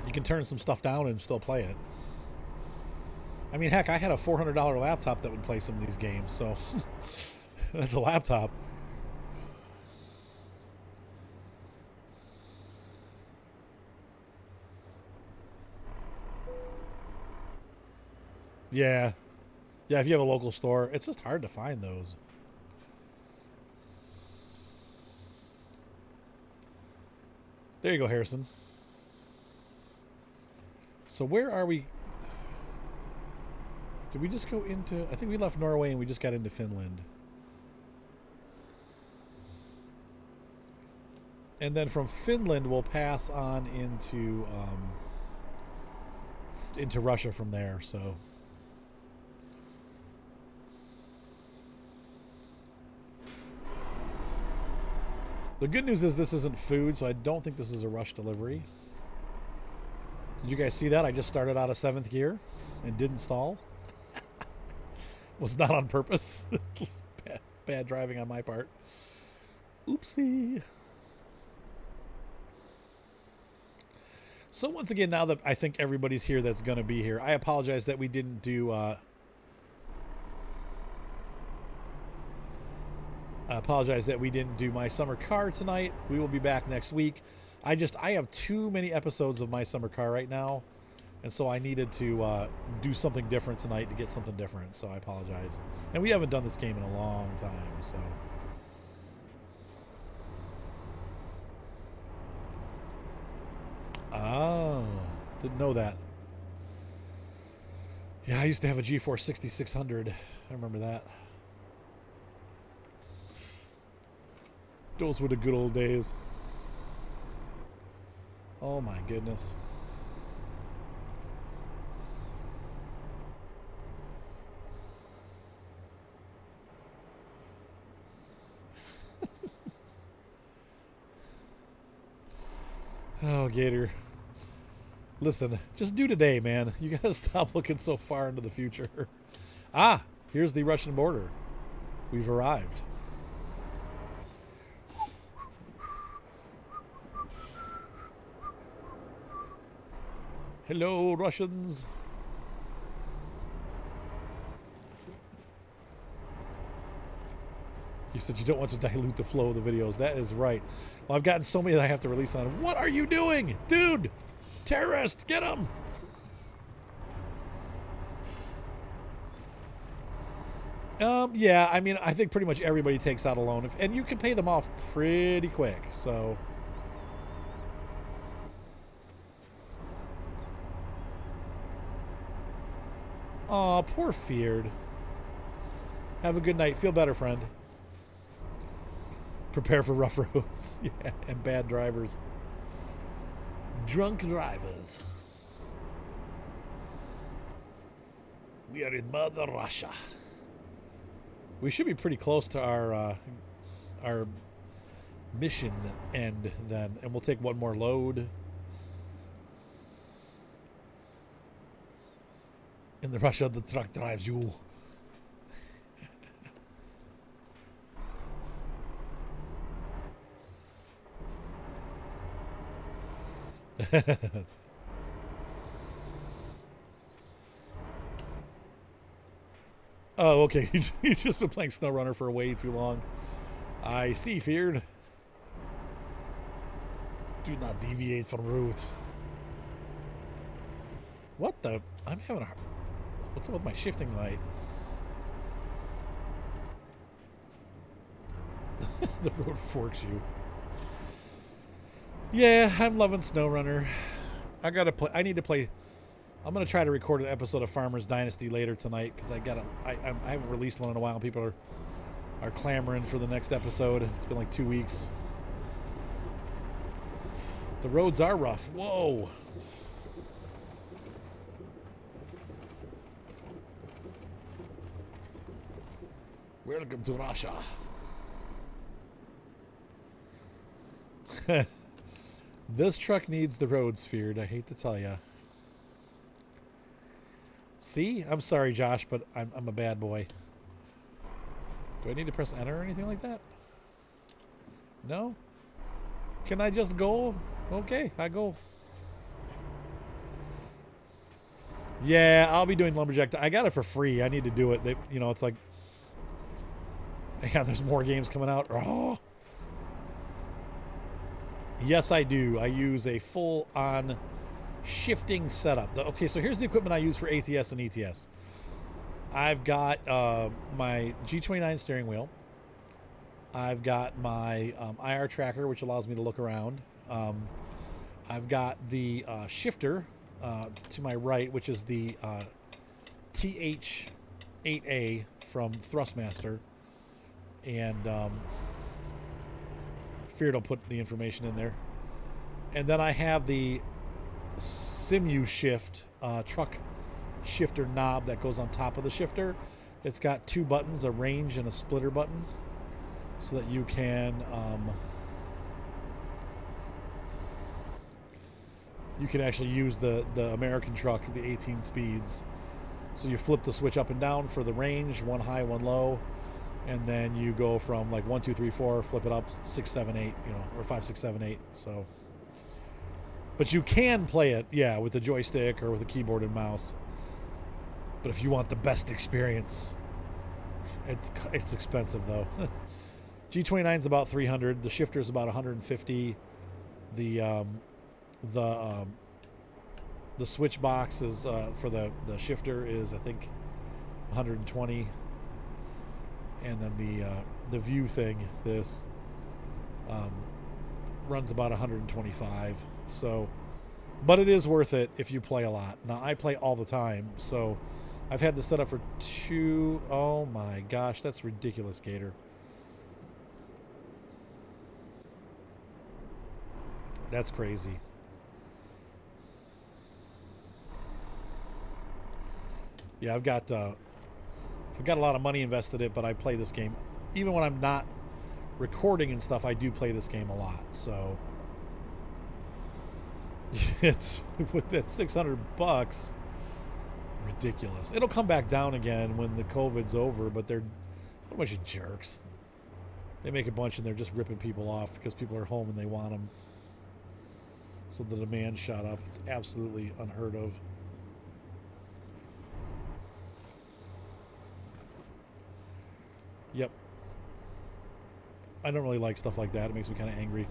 you can turn some stuff down and still play it. Heck, I had a $400 laptop that would play some of these games, so that's a laptop. Yeah. Yeah, if you have a local store, it's just hard to find those. There you go, Harrison. So where are we? Did we just go into... I think we left Norway and we just got into Finland. And then from Finland, we'll pass on into Russia from there, so... The good news is this isn't food, so I don't think this is a rush delivery. Did you guys see that? I just started out of 7th gear and didn't stall. Was not on purpose. Bad driving on my part. Oopsie. So once again, now that I think everybody's here that's going to be here, I apologize that we didn't do... I apologize that we didn't do My Summer Car tonight. We will be back next week. I have too many episodes of My Summer Car right now, and so I needed to do something different tonight to get something different, so I apologize. And we haven't done this game in a long time, so... Oh, didn't know that. Yeah, I used to have a G4 6600. I remember that. Those were the good old days. Oh my goodness. Oh, Gator. Listen, just do today, man. You gotta stop looking so far into the future. Ah, here's the Russian border. We've arrived. Hello, Russians. You said you don't want to dilute the flow of the videos. That is right. Well, I've gotten so many that I have to release on. What are you doing? Dude! Terrorists! Get them! Yeah, I mean, I think pretty much everybody takes out a loan. And you can pay them off pretty quick, so... Aw, poor Feared. Have a good night. Feel better, friend. Prepare for rough roads. Yeah, and bad drivers. Drunk drivers. We are in Mother Russia. We should be pretty close to our mission end then, and we'll take one more load. In the Russia, the truck drives you. Oh, okay. You've just been playing SnowRunner for way too long. I see, Feared. Do not deviate from route. What the? I'm having a... What's up with my shifting light? The road forks you. Yeah, I'm loving SnowRunner. I need to play. I'm gonna try to record an episode of Farmer's Dynasty later tonight because I haven't released one in a while. People are clamoring for the next episode. It's been like 2 weeks. The roads are rough. Whoa. Welcome to Russia. This truck needs the roads, Feared. I hate to tell you. See? I'm sorry, Josh, but I'm a bad boy. Do I need to press enter or anything like that? No? Can I just go? Okay, I go. Yeah, I'll be doing Lumberjack. I got it for free. I need to do it. It's like... Yeah, there's more games coming out. Oh. Yes, I do. I use a full-on shifting setup. Okay, so here's the equipment I use for ATS and ETS. I've got my G29 steering wheel. I've got my IR tracker, which allows me to look around. I've got the shifter to my right, which is the TH8A from Thrustmaster. And Feared will put the information in there. And then I have the Simu shift truck shifter knob that goes on top of the shifter. It's got 2 buttons, a range and a splitter button, so that you can you can actually use the American truck, the 18 speeds. So you flip the switch up and down for the range, one high, one low, and then you go from like 1, 2, 3, 4, flip it up 6, 7, 8, you know, or 5, 6, 7, 8. So, but you can play it, yeah, with a joystick or with a keyboard and mouse. But if you want the best experience, it's expensive though. G29 is about 300. The shifter is about 150. The switch box is for the shifter is I think 120, and then the view thing this runs about 125. So, but it is worth it if you play a lot. Now I play all the time, so I've had this set up for 2. Oh my gosh, that's ridiculous, Gator. That's crazy. Yeah, I've got a lot of money invested in it, but I play this game even when I'm not recording and stuff. I do play this game a lot, so it's with that $600, ridiculous. It'll come back down again when the COVID's over, but they're a bunch of jerks. They make a bunch and they're just ripping people off because people are home and they want them. So the demand shot up. It's absolutely unheard of. Yep. I don't really like stuff like that. It makes me kind of angry.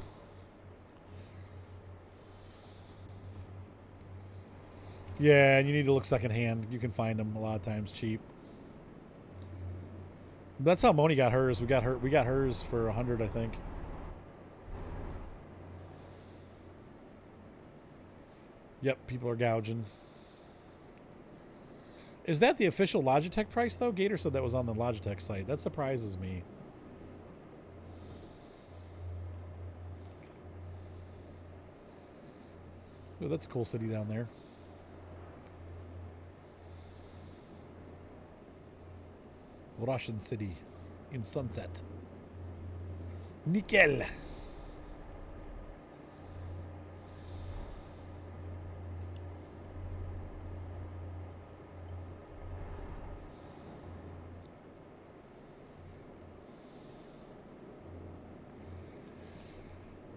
Yeah, and you need to look secondhand. You can find them a lot of times cheap. That's how Moni got hers. We got hers for 100, I think. Yep, people are gouging. Is that the official Logitech price, though? Gator said that was on the Logitech site. That surprises me. Oh, that's a cool city down there. Russian city in Sunset. Nickel.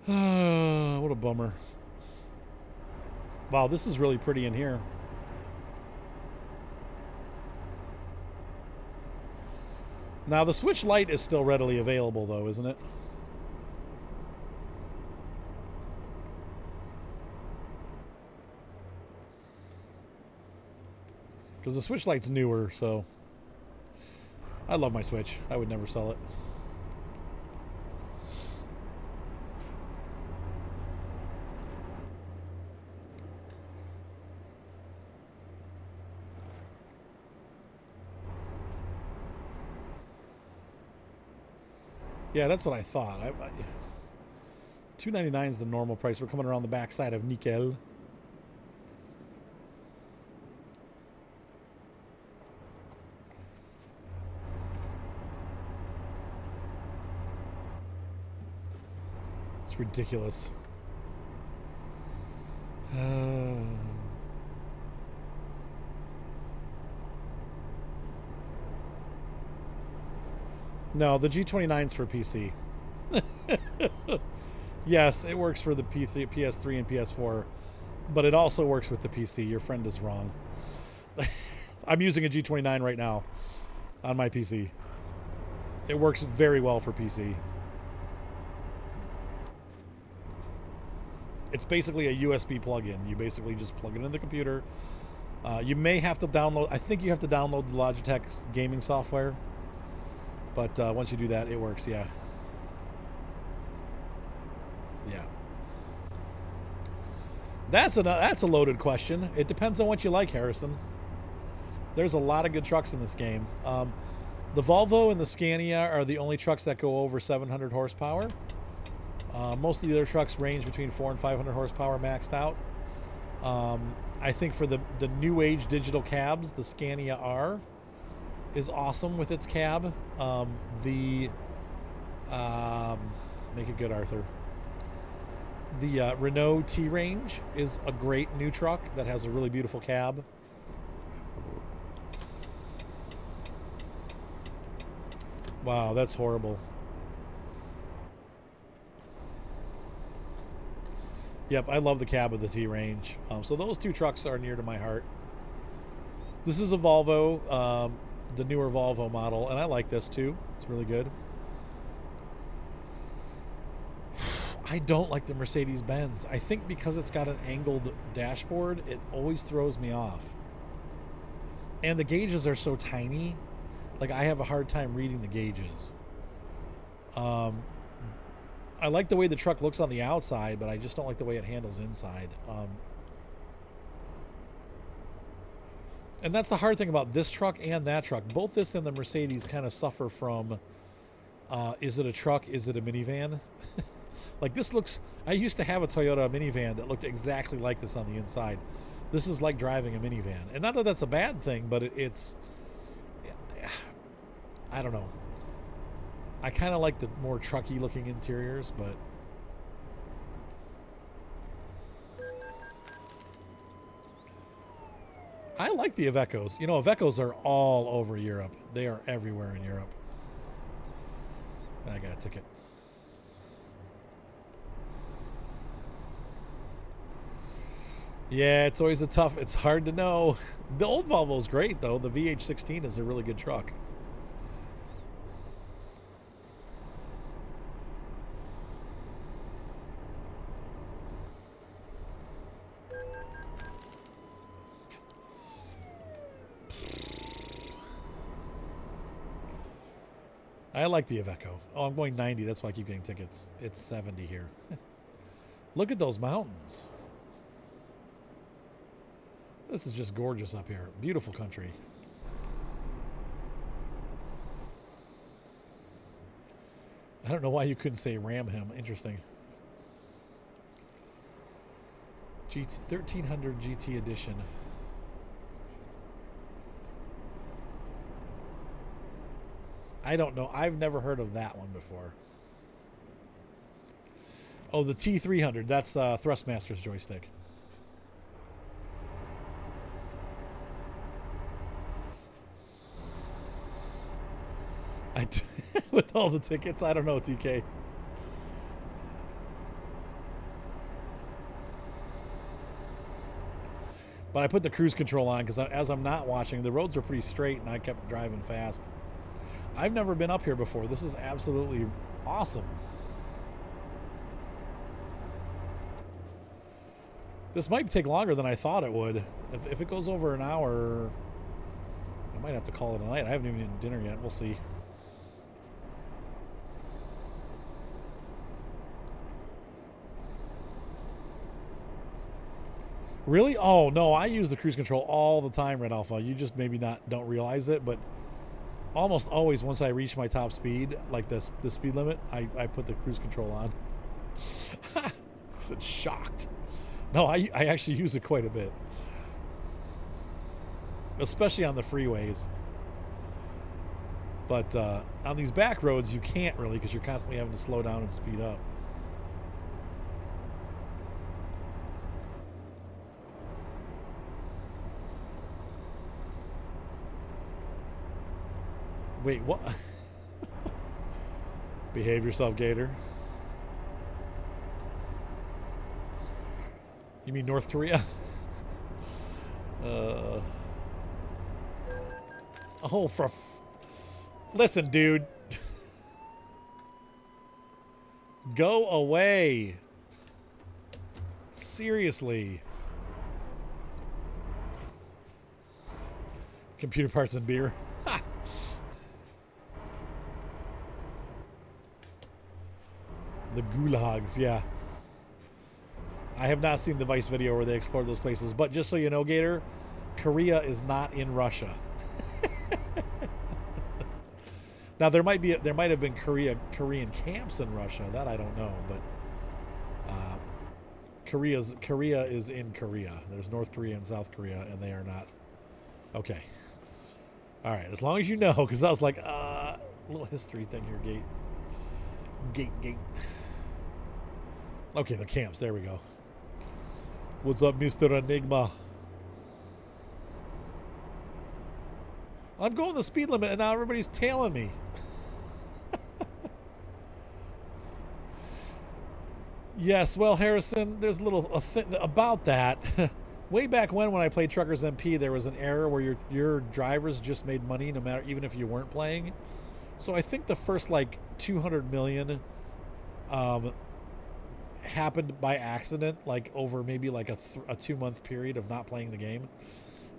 What a bummer. Wow, this is really pretty in here. Now, the Switch Lite is still readily available, though, isn't it? Because the Switch Lite's newer, so... I love my Switch. I would never sell it. Yeah, that's what I thought. $299 is the normal price. We're coming around the backside of Nickel. It's ridiculous. No, the G29's for PC. Yes, it works for the PS3 and PS4, but it also works with the PC. Your friend is wrong. I'm using a G29 right now on my PC. It works very well for PC. It's basically a USB plug-in. You basically just plug it into the computer. You may have to download... I think you have to download the Logitech gaming software. But once you do that, it works, yeah. Yeah. That's a loaded question. It depends on what you like, Harrison. There's a lot of good trucks in this game. The Volvo and the Scania are the only trucks that go over 700 horsepower. Most of the other trucks range between 400 and 500 horsepower maxed out. I think for the new age digital cabs, the Scania R is awesome with its cab. Make it good, Arthur. The Renault T-Range is a great new truck that has a really beautiful cab. Wow, that's horrible. Yep, I love the cab of the T-Range. So those two trucks are near to my heart. This is a Volvo, the newer Volvo model, and I like this too. It's really good. I don't like the Mercedes-Benz. I think because it's got an angled dashboard, it always throws me off. And the gauges are so tiny. Like, I have a hard time reading the gauges. I like the way the truck looks on the outside, but I just don't like the way it handles inside. And that's the hard thing about this truck and that truck. Both this and the Mercedes kind of suffer from, is it a truck? Is it a minivan? Like, this looks... I used to have a Toyota minivan that looked exactly like this on the inside. This is like driving a minivan. And not that that's a bad thing, but it's... I don't know. I kind of like the more trucky looking interiors, but... I like the Ivecos. You know, Ivecos are all over Europe. They are everywhere in Europe. I got a ticket. Yeah, it's always it's hard to know. The old Volvo's great, though. The VH16 is a really good truck. I like the Iveco. Oh, I'm going 90. That's why I keep getting tickets. It's 70 here. Look at those mountains. This is just gorgeous up here. Beautiful country. I don't know why you couldn't say ram him. Interesting. 1300 GT edition. I don't know. I've never heard of that one before. Oh, the T300. That's Thrustmaster's joystick. With all the tickets, I don't know, TK. But I put the cruise control on because as I'm not watching, the roads are pretty straight and I kept driving fast. I've never been up here before. This is absolutely awesome. This might take longer than I thought it would. If it goes over an hour, I might have to call it a night. I haven't even eaten dinner yet. We'll see. Really? Oh, no, I use the cruise control all the time, Red Alpha. You just maybe don't realize it, but almost always once I reach my top speed, like the speed limit, I put the cruise control on. I said shocked. No, I actually use it quite a bit. Especially on the freeways. But on these back roads, you can't really because you're constantly having to slow down and speed up. Wait, what? Behave yourself, Gator. You mean North Korea? Oh, listen, dude. Go away. Seriously. Computer parts and beer. The gulags, yeah. I have not seen the Vice video where they explore those places, but just so you know, Gator, Korea is not in Russia. Now there might have been Korean camps in Russia. That I don't know, but Korea is in Korea. There's North Korea and South Korea, and they are not. Okay. All right. As long as you know, because I was like, little history thing here, Gate. Okay, the camps. There we go. What's up, Mr. Enigma? I'm going the speed limit, and now everybody's tailing me. Yes, well, Harrison, there's a little thing about that. Way back when I played Truckers MP, there was an era where your drivers just made money no matter, even if you weren't playing. So I think the first like 200 million happened by accident, like over maybe like a 2-month period of not playing the game.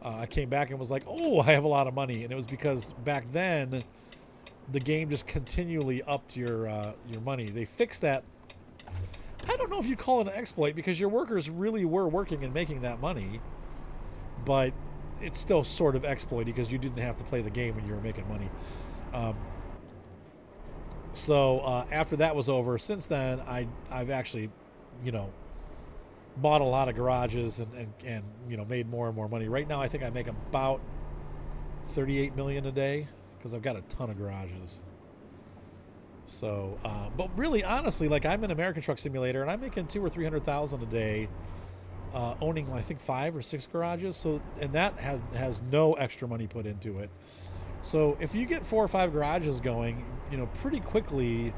I came back and was like, oh, I have a lot of money. And it was because back then the game just continually upped your money. They fixed that. I don't know if you call it an exploit because your workers really were working and making that money, but it's still sort of exploit because you didn't have to play the game when you were making money. So after that was over, since then I've actually, bought a lot of garages and made more and more money. Right now I think I make about 38 million a day because I've got a ton of garages. So, but really, honestly, like I'm in American Truck Simulator and I'm making 200,000 or 300,000 a day, owning I think 5 or 6 garages. So, and that has no extra money put into it. So, if you get 4 or 5 garages going, pretty quickly,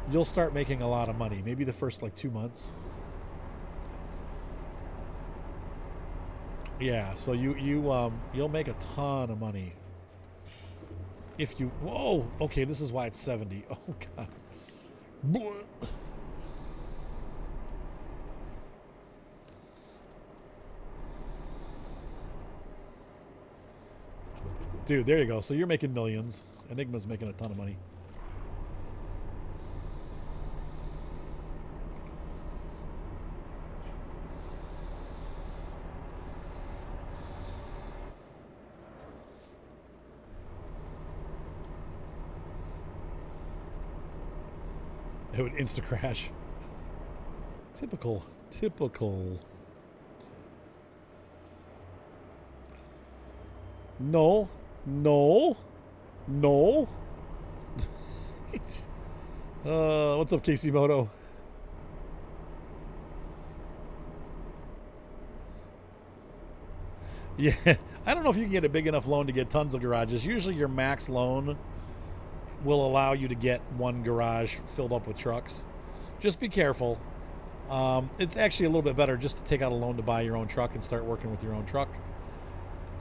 you'll start making a lot of money. Maybe the first like 2 months. Yeah. So you'll make a ton of money. If you, whoa, okay, this is why it's 70. Oh, God. Dude, there you go. So you're making millions. Enigma's making a ton of money. It would insta-crash. Typical. No. What's up, Casey Moto? Yeah, I don't know if you can get a big enough loan to get tons of garages. Usually your max loan will allow you to get 1 garage filled up with trucks. Just be careful. It's actually a little bit better just to take out a loan to buy your own truck and start working with your own truck.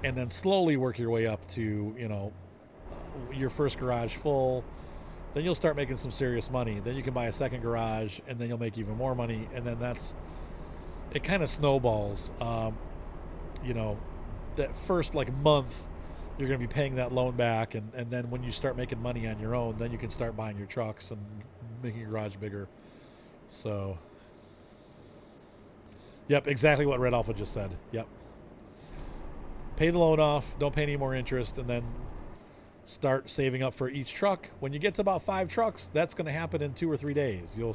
And then slowly work your way up to, your first garage full. Then you'll start making some serious money. Then you can buy a second garage and then you'll make even more money. And then it kind of snowballs. That first like month, you're going to be paying that loan back. And then when you start making money on your own, then you can start buying your trucks and making your garage bigger. So, yep, exactly what Red Alpha just said. Yep. Pay the loan off, don't pay any more interest, and then start saving up for each truck. When you get to about 5 trucks, that's going to happen in 2 or 3 days. Your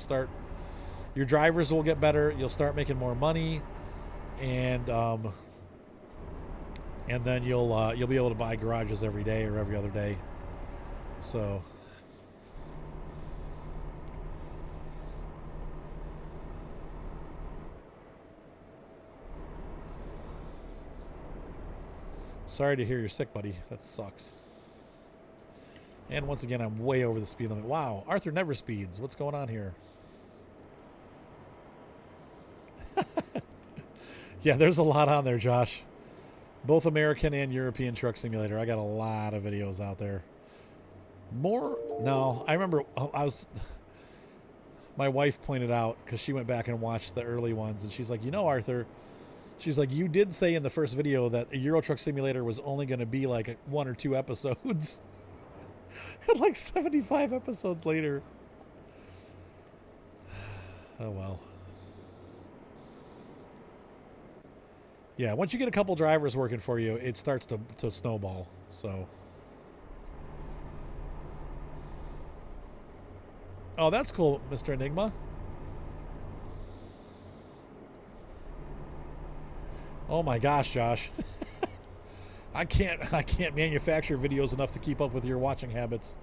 drivers will get better. You'll start making more money, and then you'll be able to buy garages every day or every other day. So, sorry to hear you're sick, buddy. That sucks. And once again, I'm way over the speed limit. Wow, Arthur never speeds. What's going on here? Yeah, there's a lot on there, Josh. Both American and European Truck Simulator. I got a lot of videos out there. No, I remember my wife pointed out, because she went back and watched the early ones, and she's like, Arthur, she's like, you did say in the first video that a Euro Truck Simulator was only going to be like 1 or 2 episodes. And like 75 episodes later. Oh, well. Yeah, once you get a couple drivers working for you, it starts to snowball. So. Oh, that's cool, Mr. Enigma. Oh my gosh, Josh. I can't manufacture videos enough to keep up with your watching habits.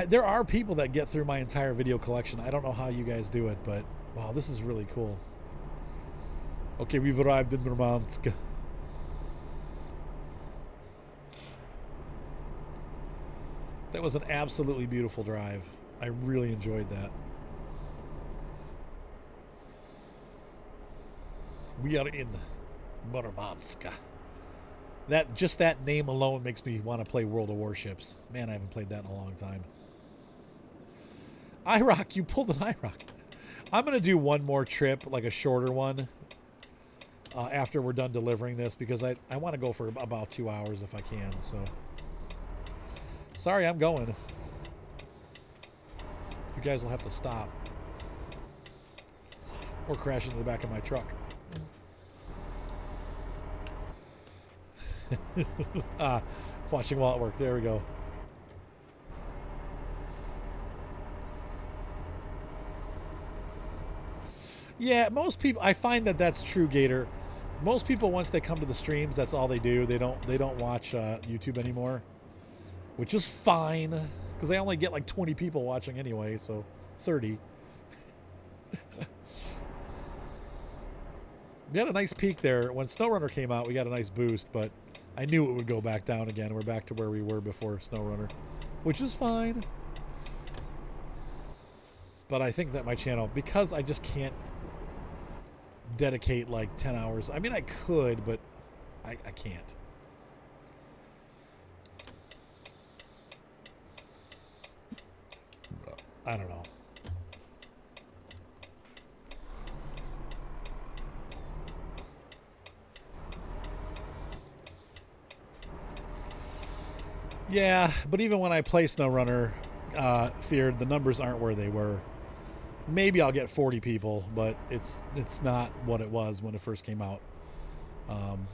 There are people that get through my entire video collection. I don't know how you guys do it, but wow, this is really cool. Okay, we've arrived in Murmansk. That was an absolutely beautiful drive. I really enjoyed that. We are in Murmansk. Just that name alone makes me want to play World of Warships. Man, I haven't played that in a long time. IROC, you pulled an IROC. I'm going to do one more trip, like a shorter one, after we're done delivering this, because I want to go for about 2 hours if I can. So, sorry, I'm going. You guys will have to stop or crash into the back of my truck. Watching while at work. There we go. Yeah, most people. I find that that's true, Gator. Most people, once they come to the streams, that's all they do. They don't watch YouTube anymore, which is fine because they only get like 20 people watching anyway. So 30. We had a nice peak there when SnowRunner came out. We got a nice boost, but I knew it would go back down again. We're back to where we were before SnowRunner, which is fine. But I think that my channel, because I just can't dedicate like 10 hours. I mean, I could, but I can't. I don't know. Yeah, but even when I play SnowRunner, Feared, the numbers aren't where they were. Maybe I'll get 40 people, but it's not what it was when it first came out.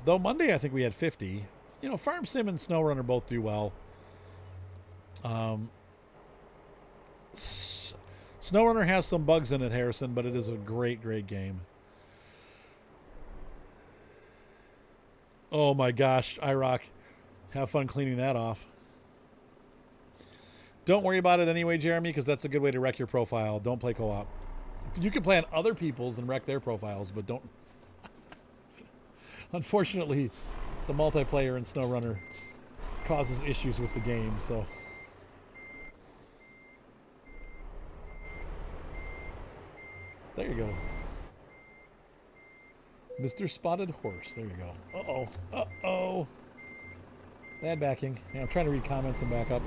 Though Monday I think we had 50. You know, Farm Sim and SnowRunner both do well. SnowRunner has some bugs in it, Harrison, but it is a great, great game. Oh my gosh, IROC. Have fun cleaning that off. Don't worry about it anyway, Jeremy, because that's a good way to wreck your profile. Don't play co-op. You can play on other people's and wreck their profiles, but don't. Unfortunately, the multiplayer in SnowRunner causes issues with the game, so. There you go. Mr. Spotted Horse. There you go. Uh-oh. Uh-oh. Bad backing. Yeah, I'm trying to read comments and back up.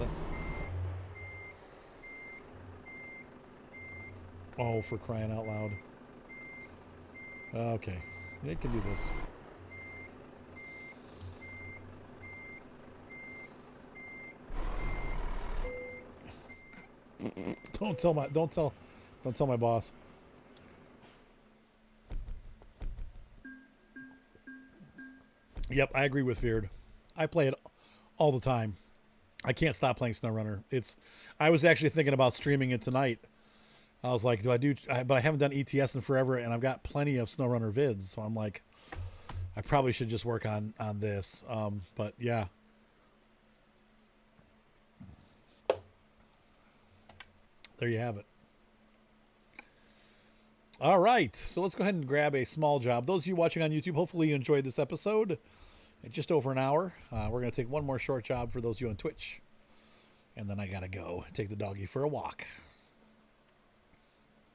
Oh, for crying out loud. Okay. It can do this. Don't tell my boss. Yep, I agree with Feared. I play it all the time. I can't stop playing SnowRunner. I was actually thinking about streaming it tonight. I was like, but I haven't done ETS in forever, and I've got plenty of SnowRunner vids, so I'm like, I probably should just work on this. But yeah. There you have it. All right, so let's go ahead and grab a small job. Those of you watching on YouTube, hopefully you enjoyed this episode. In just over an hour. We're going to take one more short job for those of you on Twitch. And then I got to go take the doggy for a walk.